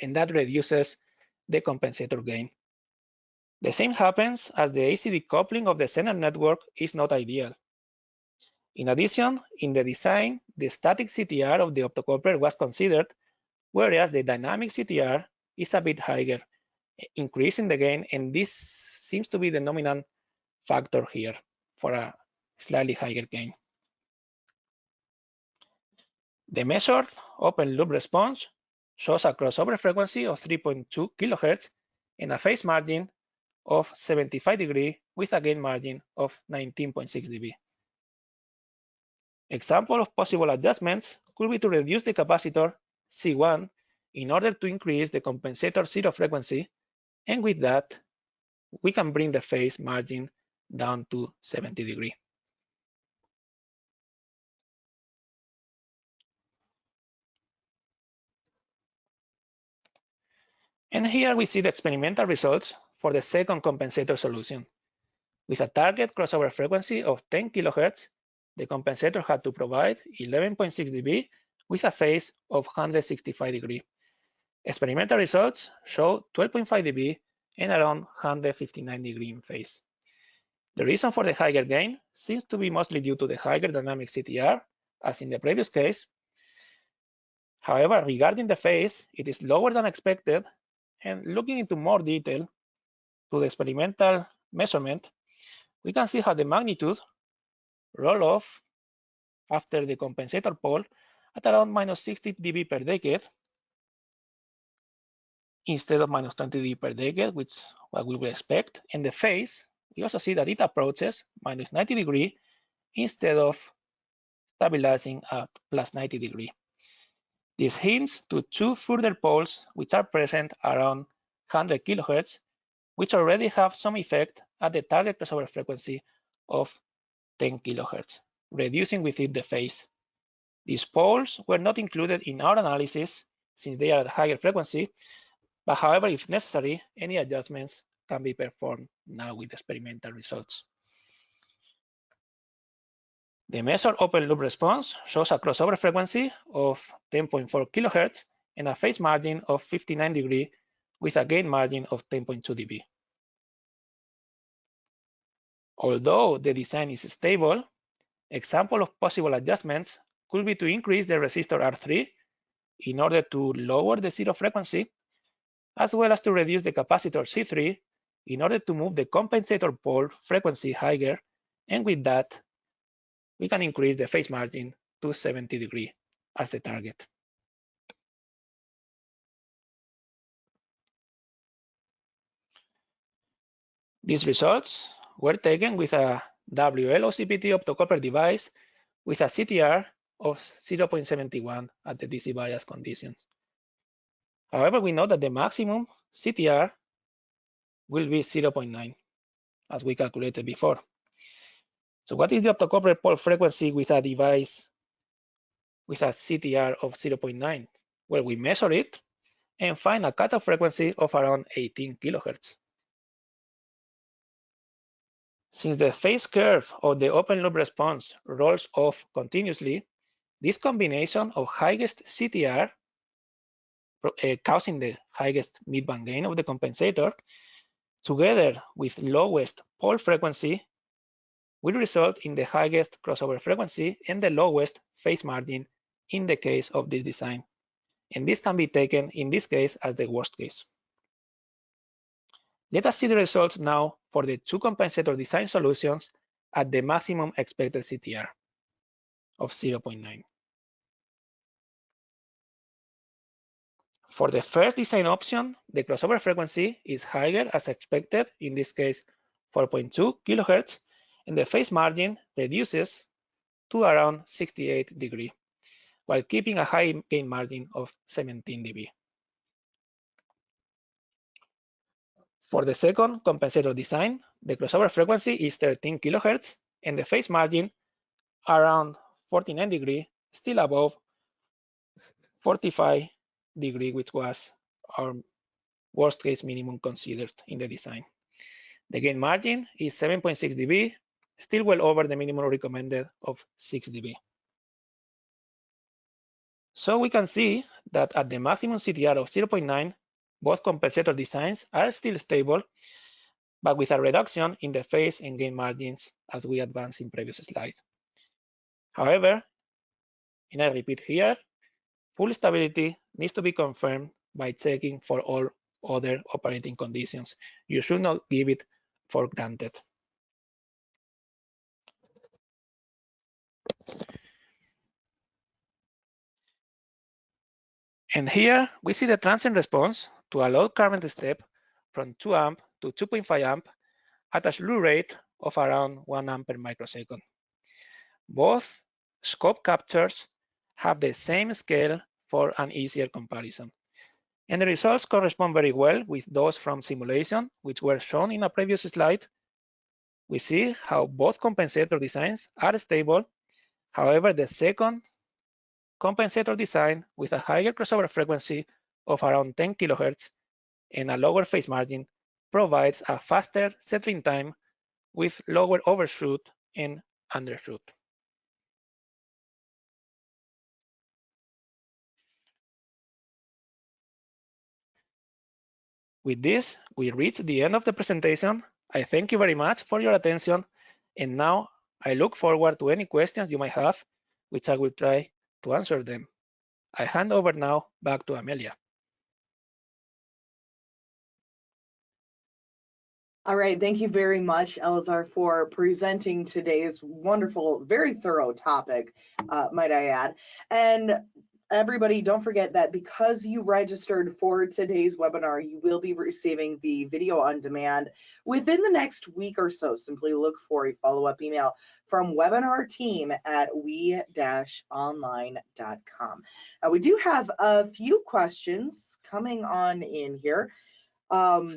And that reduces the compensator gain. The same happens as the AC decoupling of the Zener network is not ideal. In addition, in the design, the static CTR of the optocoupler was considered, whereas the dynamic CTR is a bit higher, increasing the gain, and this seems to be the dominant factor here for a slightly higher gain. The measured open loop response shows a crossover frequency of 3.2 kHz and a phase margin of 75 degrees with a gain margin of 19.6 dB. Example of possible adjustments could be to reduce the capacitor C1 in order to increase the compensator zero frequency, and with that, we can bring the phase margin down to 70 degrees. And here we see the experimental results for the second compensator solution. With a target crossover frequency of 10 kHz, the compensator had to provide 11.6 dB with a phase of 165 degrees. Experimental results show 12.5 dB and around 159 degrees in phase. The reason for the higher gain seems to be mostly due to the higher dynamic CTR, as in the previous case. However, regarding the phase, it is lower than expected And looking into more detail to the experimental measurement, we can see how the magnitude roll off after the compensator pole at around minus 60 dB per decade instead of minus 20 dB per decade, which is what we would expect. In the phase, we also see that it approaches minus 90 degree instead of stabilizing at plus 90 degree. This hints to two further poles which are present around 100 kilohertz, which already have some effect at the target crossover frequency of 10 kilohertz, reducing with it the phase. These poles were not included in our analysis since they are at higher frequency, but however, if necessary, any adjustments can be performed now with experimental results. The measured open loop response shows a crossover frequency of 10.4 kilohertz and a phase margin of 59 degree with a gain margin of 10.2 dB. Although the design is stable, example of possible adjustments could be to increase the resistor R3 in order to lower the zero frequency, as well as to reduce the capacitor C3 in order to move the compensator pole frequency higher, and with that, we can increase the phase margin to 70 degree as the target. These results were taken with a WL-OCPT optocoupler device with a CTR of 0.71 at the DC bias conditions. However, we know that the maximum CTR will be 0.9, as we calculated before. So what is the optocoupler pole frequency with a device with a CTR of 0.9? Well, we measure it and find a cutoff frequency of around 18 kilohertz. Since the phase curve of the open loop response rolls off continuously, this combination of highest CTR causing the highest midband gain of the compensator, together with lowest pole frequency, will result in the highest crossover frequency and the lowest phase margin in the case of this design. And this can be taken in this case as the worst case. Let us see the results now for the two compensator design solutions at the maximum expected CTR of 0.9. For the first design option, the crossover frequency is higher as expected, in this case 4.2 kilohertz, and the phase margin reduces to around 68 degree, while keeping a high gain margin of 17 dB. For the second compensator design, the crossover frequency is 13 kilohertz, and the phase margin around 49 degree, still above 45 degree, which was our worst case minimum considered in the design. The gain margin is 7.6 dB, still well over the minimum recommended of 6 dB. So we can see that at the maximum CTR of 0.9, both compensator designs are still stable, but with a reduction in the phase and gain margins as we advanced in previous slides. However, and I repeat here, full stability needs to be confirmed by checking for all other operating conditions. You should not give it for granted. And here we see the transient response to a low current step from 2 amp to 2.5 amp at a slew rate of around 1 amp per microsecond. Both scope captures have the same scale for an easier comparison. And the results correspond very well with those from simulation, which were shown in a previous slide. We see how both compensator designs are stable. However, the second compensator design with a higher crossover frequency of around 10 kilohertz and a lower phase margin provides a faster settling time with lower overshoot and undershoot. With this, we reach the end of the presentation. I thank you very much for your attention. And now I look forward to any questions you might have, which I will try to answer them. I hand over now back to Amelia. All right, thank you very much, Elazar, for presenting today's wonderful, very thorough topic, might I add. And everybody, don't forget that because you registered for today's webinar, you will be receiving the video on demand within the next week or so. Simply look for a follow-up email from webinar team at we-online.com. We do have a few questions coming on in here. Oh,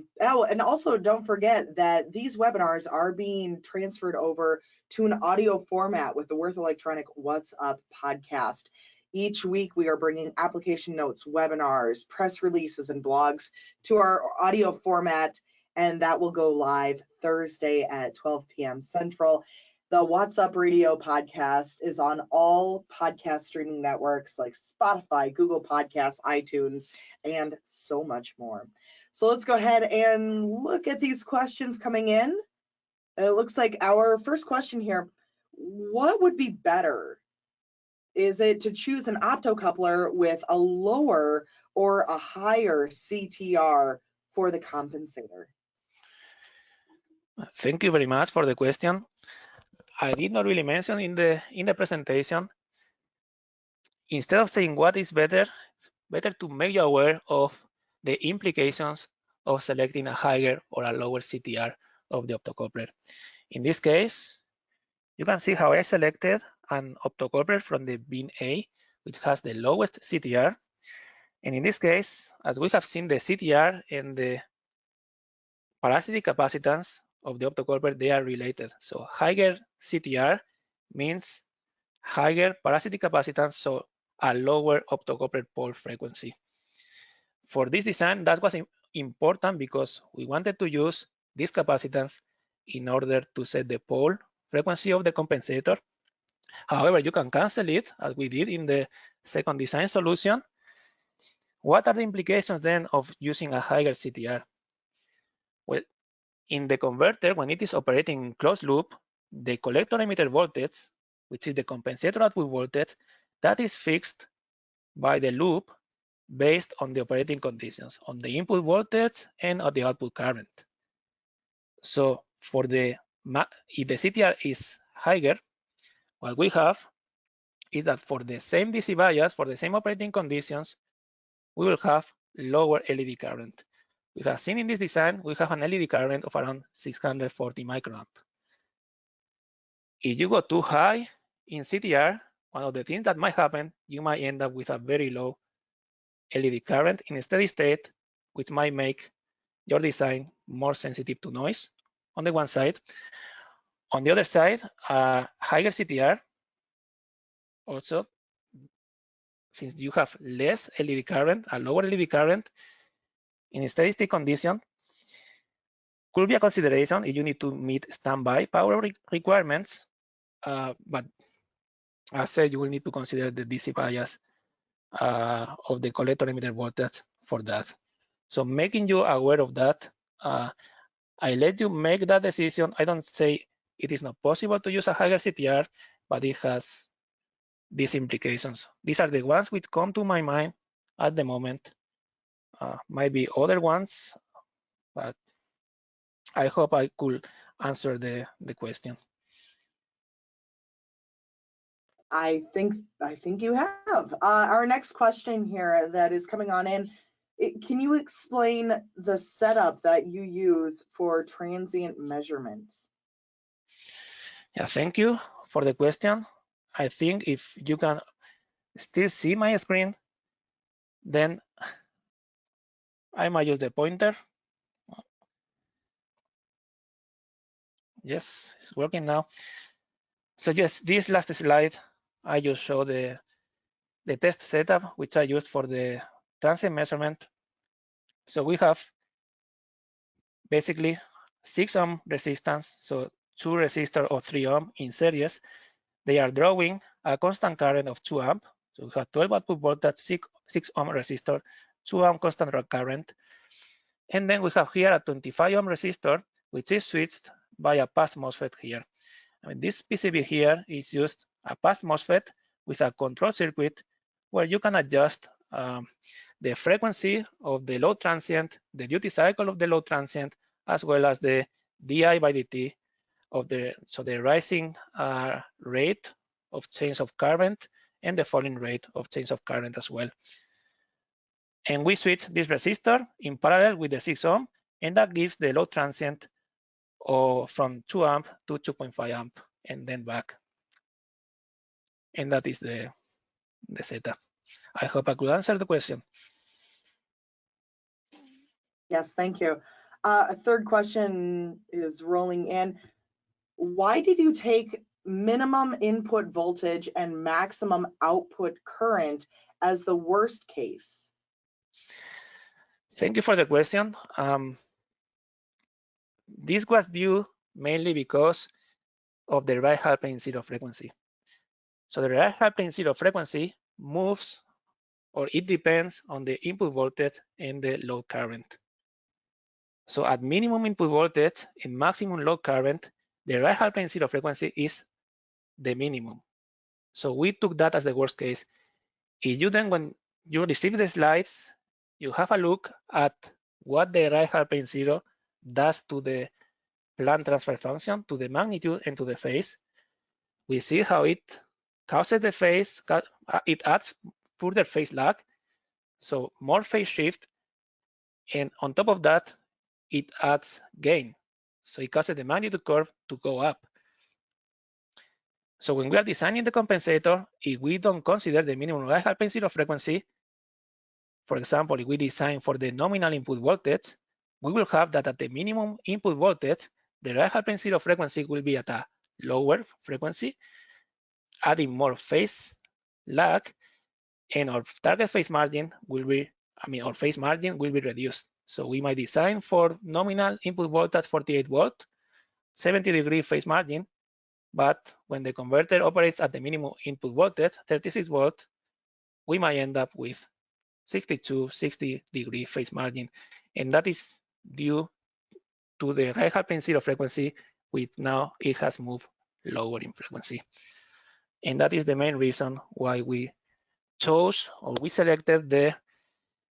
and also don't forget that these webinars are being transferred over to an audio format with the Würth Electronic What's Up podcast. Each week we are bringing application notes, webinars, press releases, and blogs to our audio format, and that will go live Thursday at 12 p.m. Central. The What's Up Radio podcast is on all podcast streaming networks like Spotify, Google Podcasts, iTunes, and so much more. So let's go ahead and look at these questions coming in. It looks like our first question here, what would be better? Is it to choose an optocoupler with a lower or a higher CTR for the compensator? Thank you very much for the question. I did not really mention in the presentation. Instead of saying what is better to make you aware of the implications of selecting a higher or a lower CTR of the optocoupler. In this case, you can see how I selected an optocoupler from the bin A, which has the lowest CTR. And in this case, as we have seen, the CTR and the parasitic capacitance of the optocoupler, they are related. So higher CTR means higher parasitic capacitance, so a lower optocoupler pole frequency. For this design, that was important because we wanted to use this capacitance in order to set the pole frequency of the compensator. However, you can cancel it, as we did in the second design solution. What are the implications then of using a higher CTR? Well, in the converter, when it is operating in closed loop, the collector emitter voltage, which is the compensator output voltage, that is fixed by the loop based on the operating conditions, on the input voltage and on the output current. So for if the CTR is higher, what we have is that for the same DC bias, for the same operating conditions, we will have lower LED current. We have seen in this design, we have an LED current of around 640 microamp. If you go too high in CTR, one of the things that might happen, you might end up with a very low LED current in a steady state, which might make your design more sensitive to noise on the one side. On the other side, higher CTR also, since you have less LED current, a lower LED current in a steady state condition, could be a consideration if you need to meet standby power requirements. But as said, you will need to consider the DC bias of the collector emitter voltage for that. So making you aware of that, I let you make that decision. I don't say it is not possible to use a higher CTR, but it has these implications. These are the ones which come to my mind at the moment. Might be other ones, but I hope I could answer the question. I think you have. Our next question here that is coming on in, can you explain the setup that you use for transient measurement? Yeah, thank you for the question. I think if you can still see my screen, then I might use the pointer. Yes, it's working now. So yes, this last slide, I just show the test setup, which I used for the transient measurement. So we have basically 6 ohm resistance, so 2 resistors of 3 ohm in series. They are drawing a constant current of 2 amp. So we have 12 output voltage, 6 ohm resistor, 2 ohm constant current. And then we have here a 25 ohm resistor, which is switched by a pass MOSFET here. I mean, this PCB here is used a pass MOSFET with a control circuit where you can adjust the frequency of the load transient, the duty cycle of the load transient, as well as the di by dt of the rising rate of change of current and the falling rate of change of current as well. And we switch this resistor in parallel with the 6 ohm, and that gives the load transient from 2 amp to 2.5 amp and then back. And that is the setup. I hope I could answer the question. Yes, thank you. A third question is rolling in. Why did you take minimum input voltage and maximum output current as the worst case? Thank you for the question. This was due mainly because of the right half plane zero frequency. So the right half plane zero frequency moves, or it depends on the input voltage and the load current. So at minimum input voltage and maximum load current, the right half plane zero frequency is the minimum. So we took that as the worst case. If you then, when you receive the slides, you have a look at what the right half plane zero does to the Planck transfer function, to the magnitude and to the phase. We see how it causes the phase, it adds further phase lag, so more phase shift, and on top of that, it adds gain. So it causes the magnitude curve to go up. So when we are designing the compensator, if we don't consider the minimum right half plane zero frequency, for example, if we design for the nominal input voltage, we will have that at the minimum input voltage, the right half plane zero frequency will be at a lower frequency, adding more phase lag, and our target phase margin will be, our phase margin will be reduced. So we might design for nominal input voltage 48 volt, 70-degree phase margin, but when the converter operates at the minimum input voltage, 36 volt, we might end up with 60-degree phase margin. And that is due to the right half plane zero frequency, which now it has moved lower in frequency. And that is the main reason why we chose, or we selected, the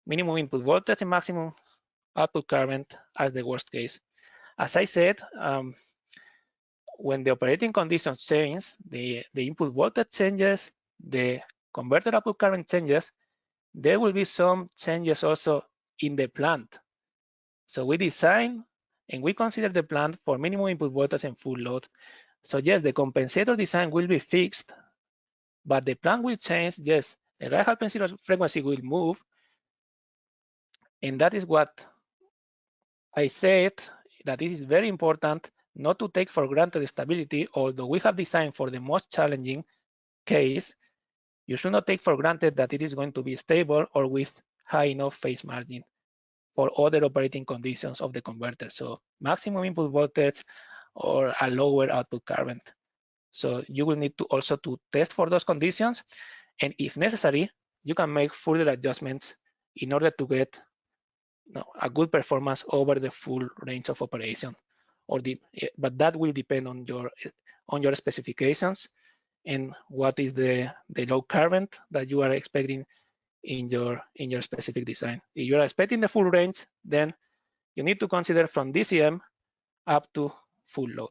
minimum input voltage and maximum output current as the worst case. As I said, when the operating conditions change, the input voltage changes, the converter output current changes, there will be some changes also in the plant. So we design and we consider the plant for minimum input voltage and full load. So yes, the compensator design will be fixed, but the plant will change. Yes, the right half plane zero frequency will move. And that is what I said, that it is very important not to take for granted stability. Although we have designed for the most challenging case, you should not take for granted that it is going to be stable or with high enough phase margin for other operating conditions of the converter. So maximum input voltage or a lower output current. So you will need to also to test for those conditions. And if necessary, you can make further adjustments in order to get a good performance over the full range of operation. But that will depend on your specifications and what is the load current that you are expecting in your specific design. If you are expecting the full range, then you need to consider from DCM up to full load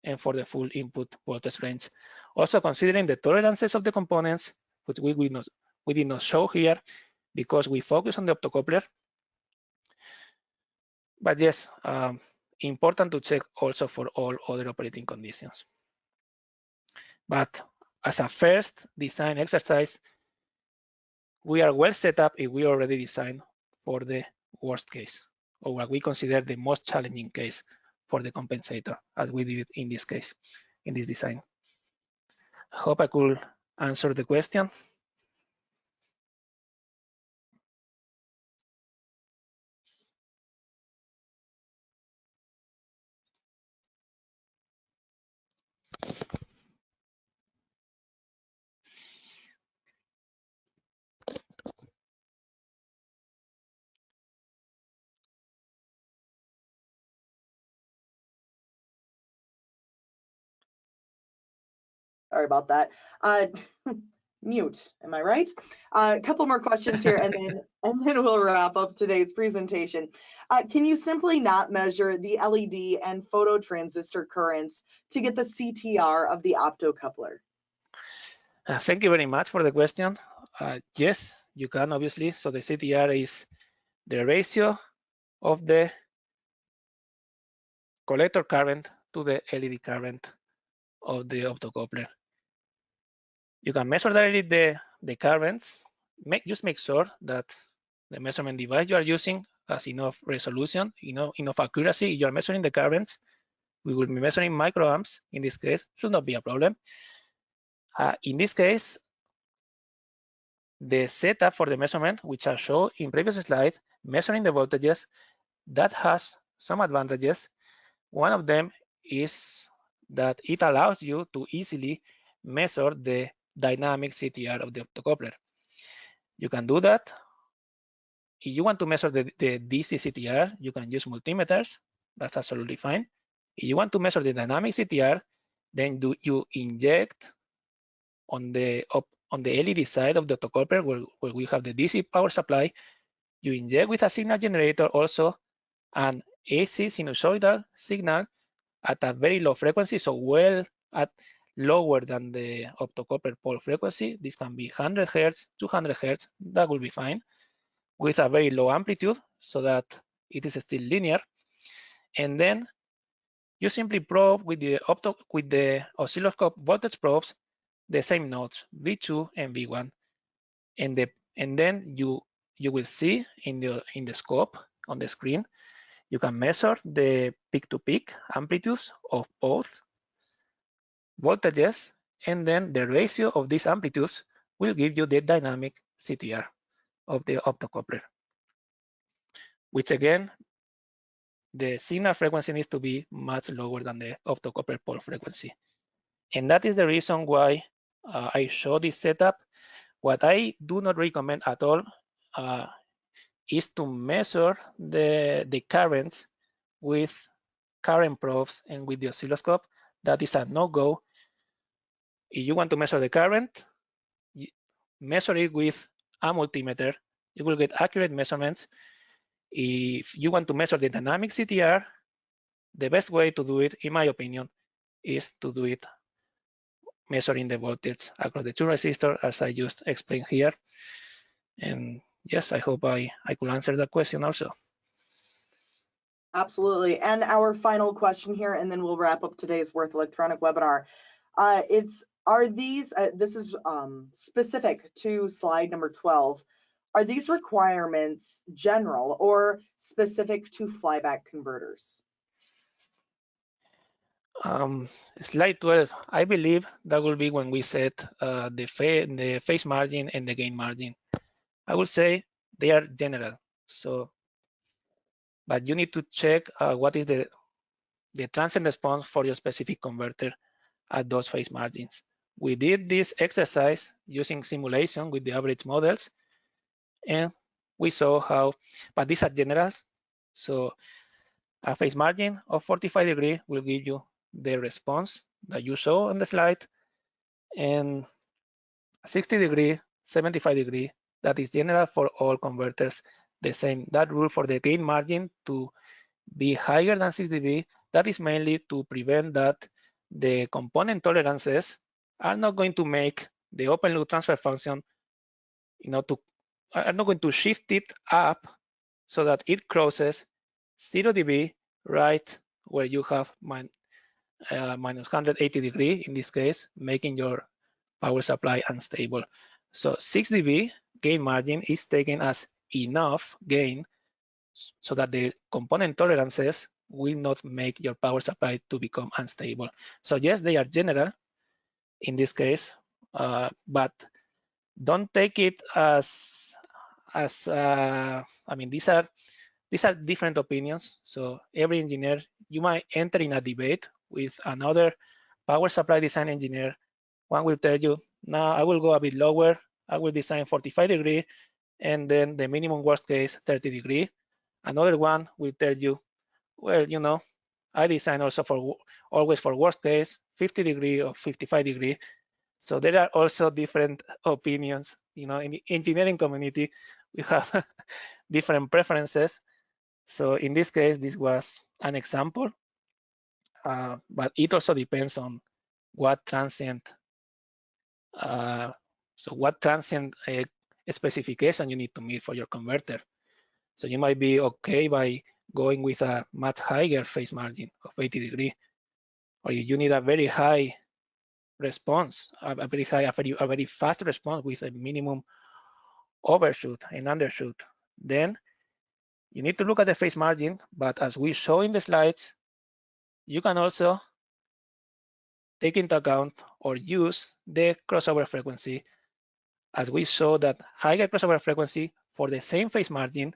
and for the full input voltage range. Also considering the tolerances of the components, which we did not show here because we focus on the optocoupler. But yes, important to check also for all other operating conditions. But as a first design exercise, we are well set up if we already designed for the worst case, or what we consider the most challenging case for the compensator, as we did in this case, in this design. I hope I could answer the question. Sorry about that. mute. Am I right? A couple more questions here, and then we'll wrap up today's presentation. Can you simply not measure the LED and phototransistor currents to get the CTR of the optocoupler? Thank you very much for the question. Yes, you can, obviously. So the CTR is the ratio of the collector current to the LED current of the optocoupler. You can measure directly the currents. Just make sure that the measurement device you are using has enough resolution, enough accuracy. You are measuring the currents. We will be measuring microamps. In this case, should not be a problem. In this case, the setup for the measurement, which I showed in previous slide, measuring the voltages, that has some advantages. One of them is that it allows you to easily measure the dynamic CTR of the optocoupler. You can do that. If you want to measure the DC CTR, you can use multimeters. That's absolutely fine. If you want to measure the dynamic CTR, then you inject on the LED side of the optocoupler where we have the DC power supply, you inject with a signal generator also an AC sinusoidal signal at a very low frequency, so well at lower than the optocoupler pole frequency. This can be 100 Hertz, 200 Hertz, that will be fine, with a very low amplitude so that it is still linear. And then you simply probe with the oscilloscope voltage probes the same nodes, V2 and V1. And then you will see in the scope on the screen, you can measure the peak-to-peak amplitudes of both voltages, and then the ratio of these amplitudes will give you the dynamic CTR of the optocoupler, which again, the signal frequency needs to be much lower than the optocoupler pole frequency. And that is the reason why I show this setup. What I do not recommend at all is to measure the currents with current probes and with the oscilloscope. That is a no-go. If you want to measure the current, measure it with a multimeter. You will get accurate measurements. If you want to measure the dynamic CTR, the best way to do it, in my opinion, is to do it measuring the voltage across the two resistors, as I just explained here. And yes, I hope I could answer that question also. Absolutely. And our final question here, and then we'll wrap up today's Würth Electronic webinar. This is specific to slide number 12. Are these requirements general or specific to flyback converters? Slide 12, I believe that will be when we set the phase margin and the gain margin. I would say they are general. So, but you need to check what is the transient response for your specific converter at those phase margins. We did this exercise using simulation with the average models, and we saw how, but these are general. So a phase margin of 45 degrees will give you the response that you saw on the slide, and 60 degree, 75 degree, that is general for all converters. The same, that rule for the gain margin to be higher than 6 dB, that is mainly to prevent that the component tolerances are not going to make the open loop transfer function, are not going to shift it up so that it crosses 0 dB right where you have minus 180 degree in this case, making your power supply unstable. So 6 dB gain margin is taken as enough gain so that the component tolerances will not make your power supply to become unstable. So yes, they are general in this case, but don't take it as I mean, these are different opinions. So every engineer, you might enter in a debate with another power supply design engineer. One will tell you, no, I will go a bit lower. I will design 45 degree, and then the minimum worst case 30 degree. Another one will tell you, well, I design also for always for worst case 50 degree or 55 degree. So there are also different opinions. You know, in the engineering community, we have different preferences. So in this case, this was an example, but it also depends on what transient, uh, what transient specification you need to meet for your converter. So you might be okay by going with a much higher phase margin of 80 degrees, or you need a very high response, a very fast response with a minimum overshoot and undershoot. Then you need to look at the phase margin, but as we show in the slides, you can also take into account or use the crossover frequency, as we show that higher crossover frequency for the same phase margin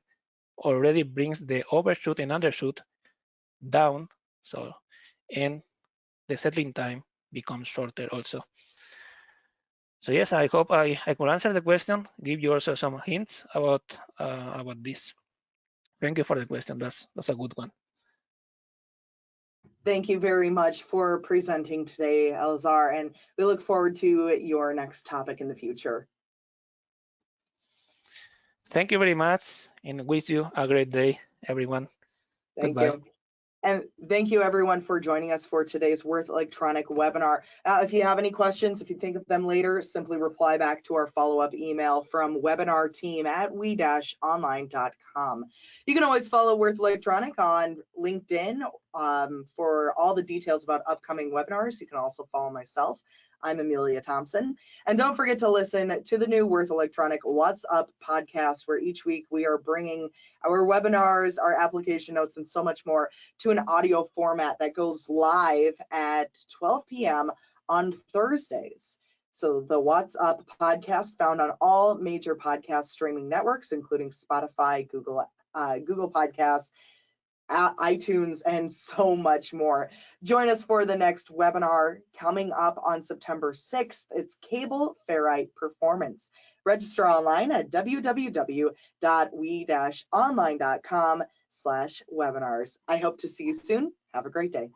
already brings the overshoot and undershoot down. So, and the settling time becomes shorter also. So yes, I hope I could answer the question, give you also some hints about this. Thank you for the question. That's a good one. Thank you very much for presenting today, Elazar, and we look forward to your next topic in the future. Thank you very much, and wish you a great day, everyone. Thank Goodbye. you. And thank you everyone for joining us for today's Würth Elektronik webinar. If you have any questions, if you think of them later, simply reply back to our follow-up email from webinarteam@we-online.com. You can always follow Würth Elektronik on LinkedIn for all the details about upcoming webinars. You can also follow myself. I'm Amelia Thompson. And don't forget to listen to the new Würth Elektronik What's Up podcast, where each week we are bringing our webinars, our application notes, and so much more to an audio format that goes live at 12 p.m. on Thursdays. So the What's Up podcast, found on all major podcast streaming networks, including Spotify, Google Podcasts, iTunes, and so much more. Join us for the next webinar coming up on September 6th. It's cable ferrite performance. Register online at www.we-online.com/webinars. I hope to see you soon. Have a great day.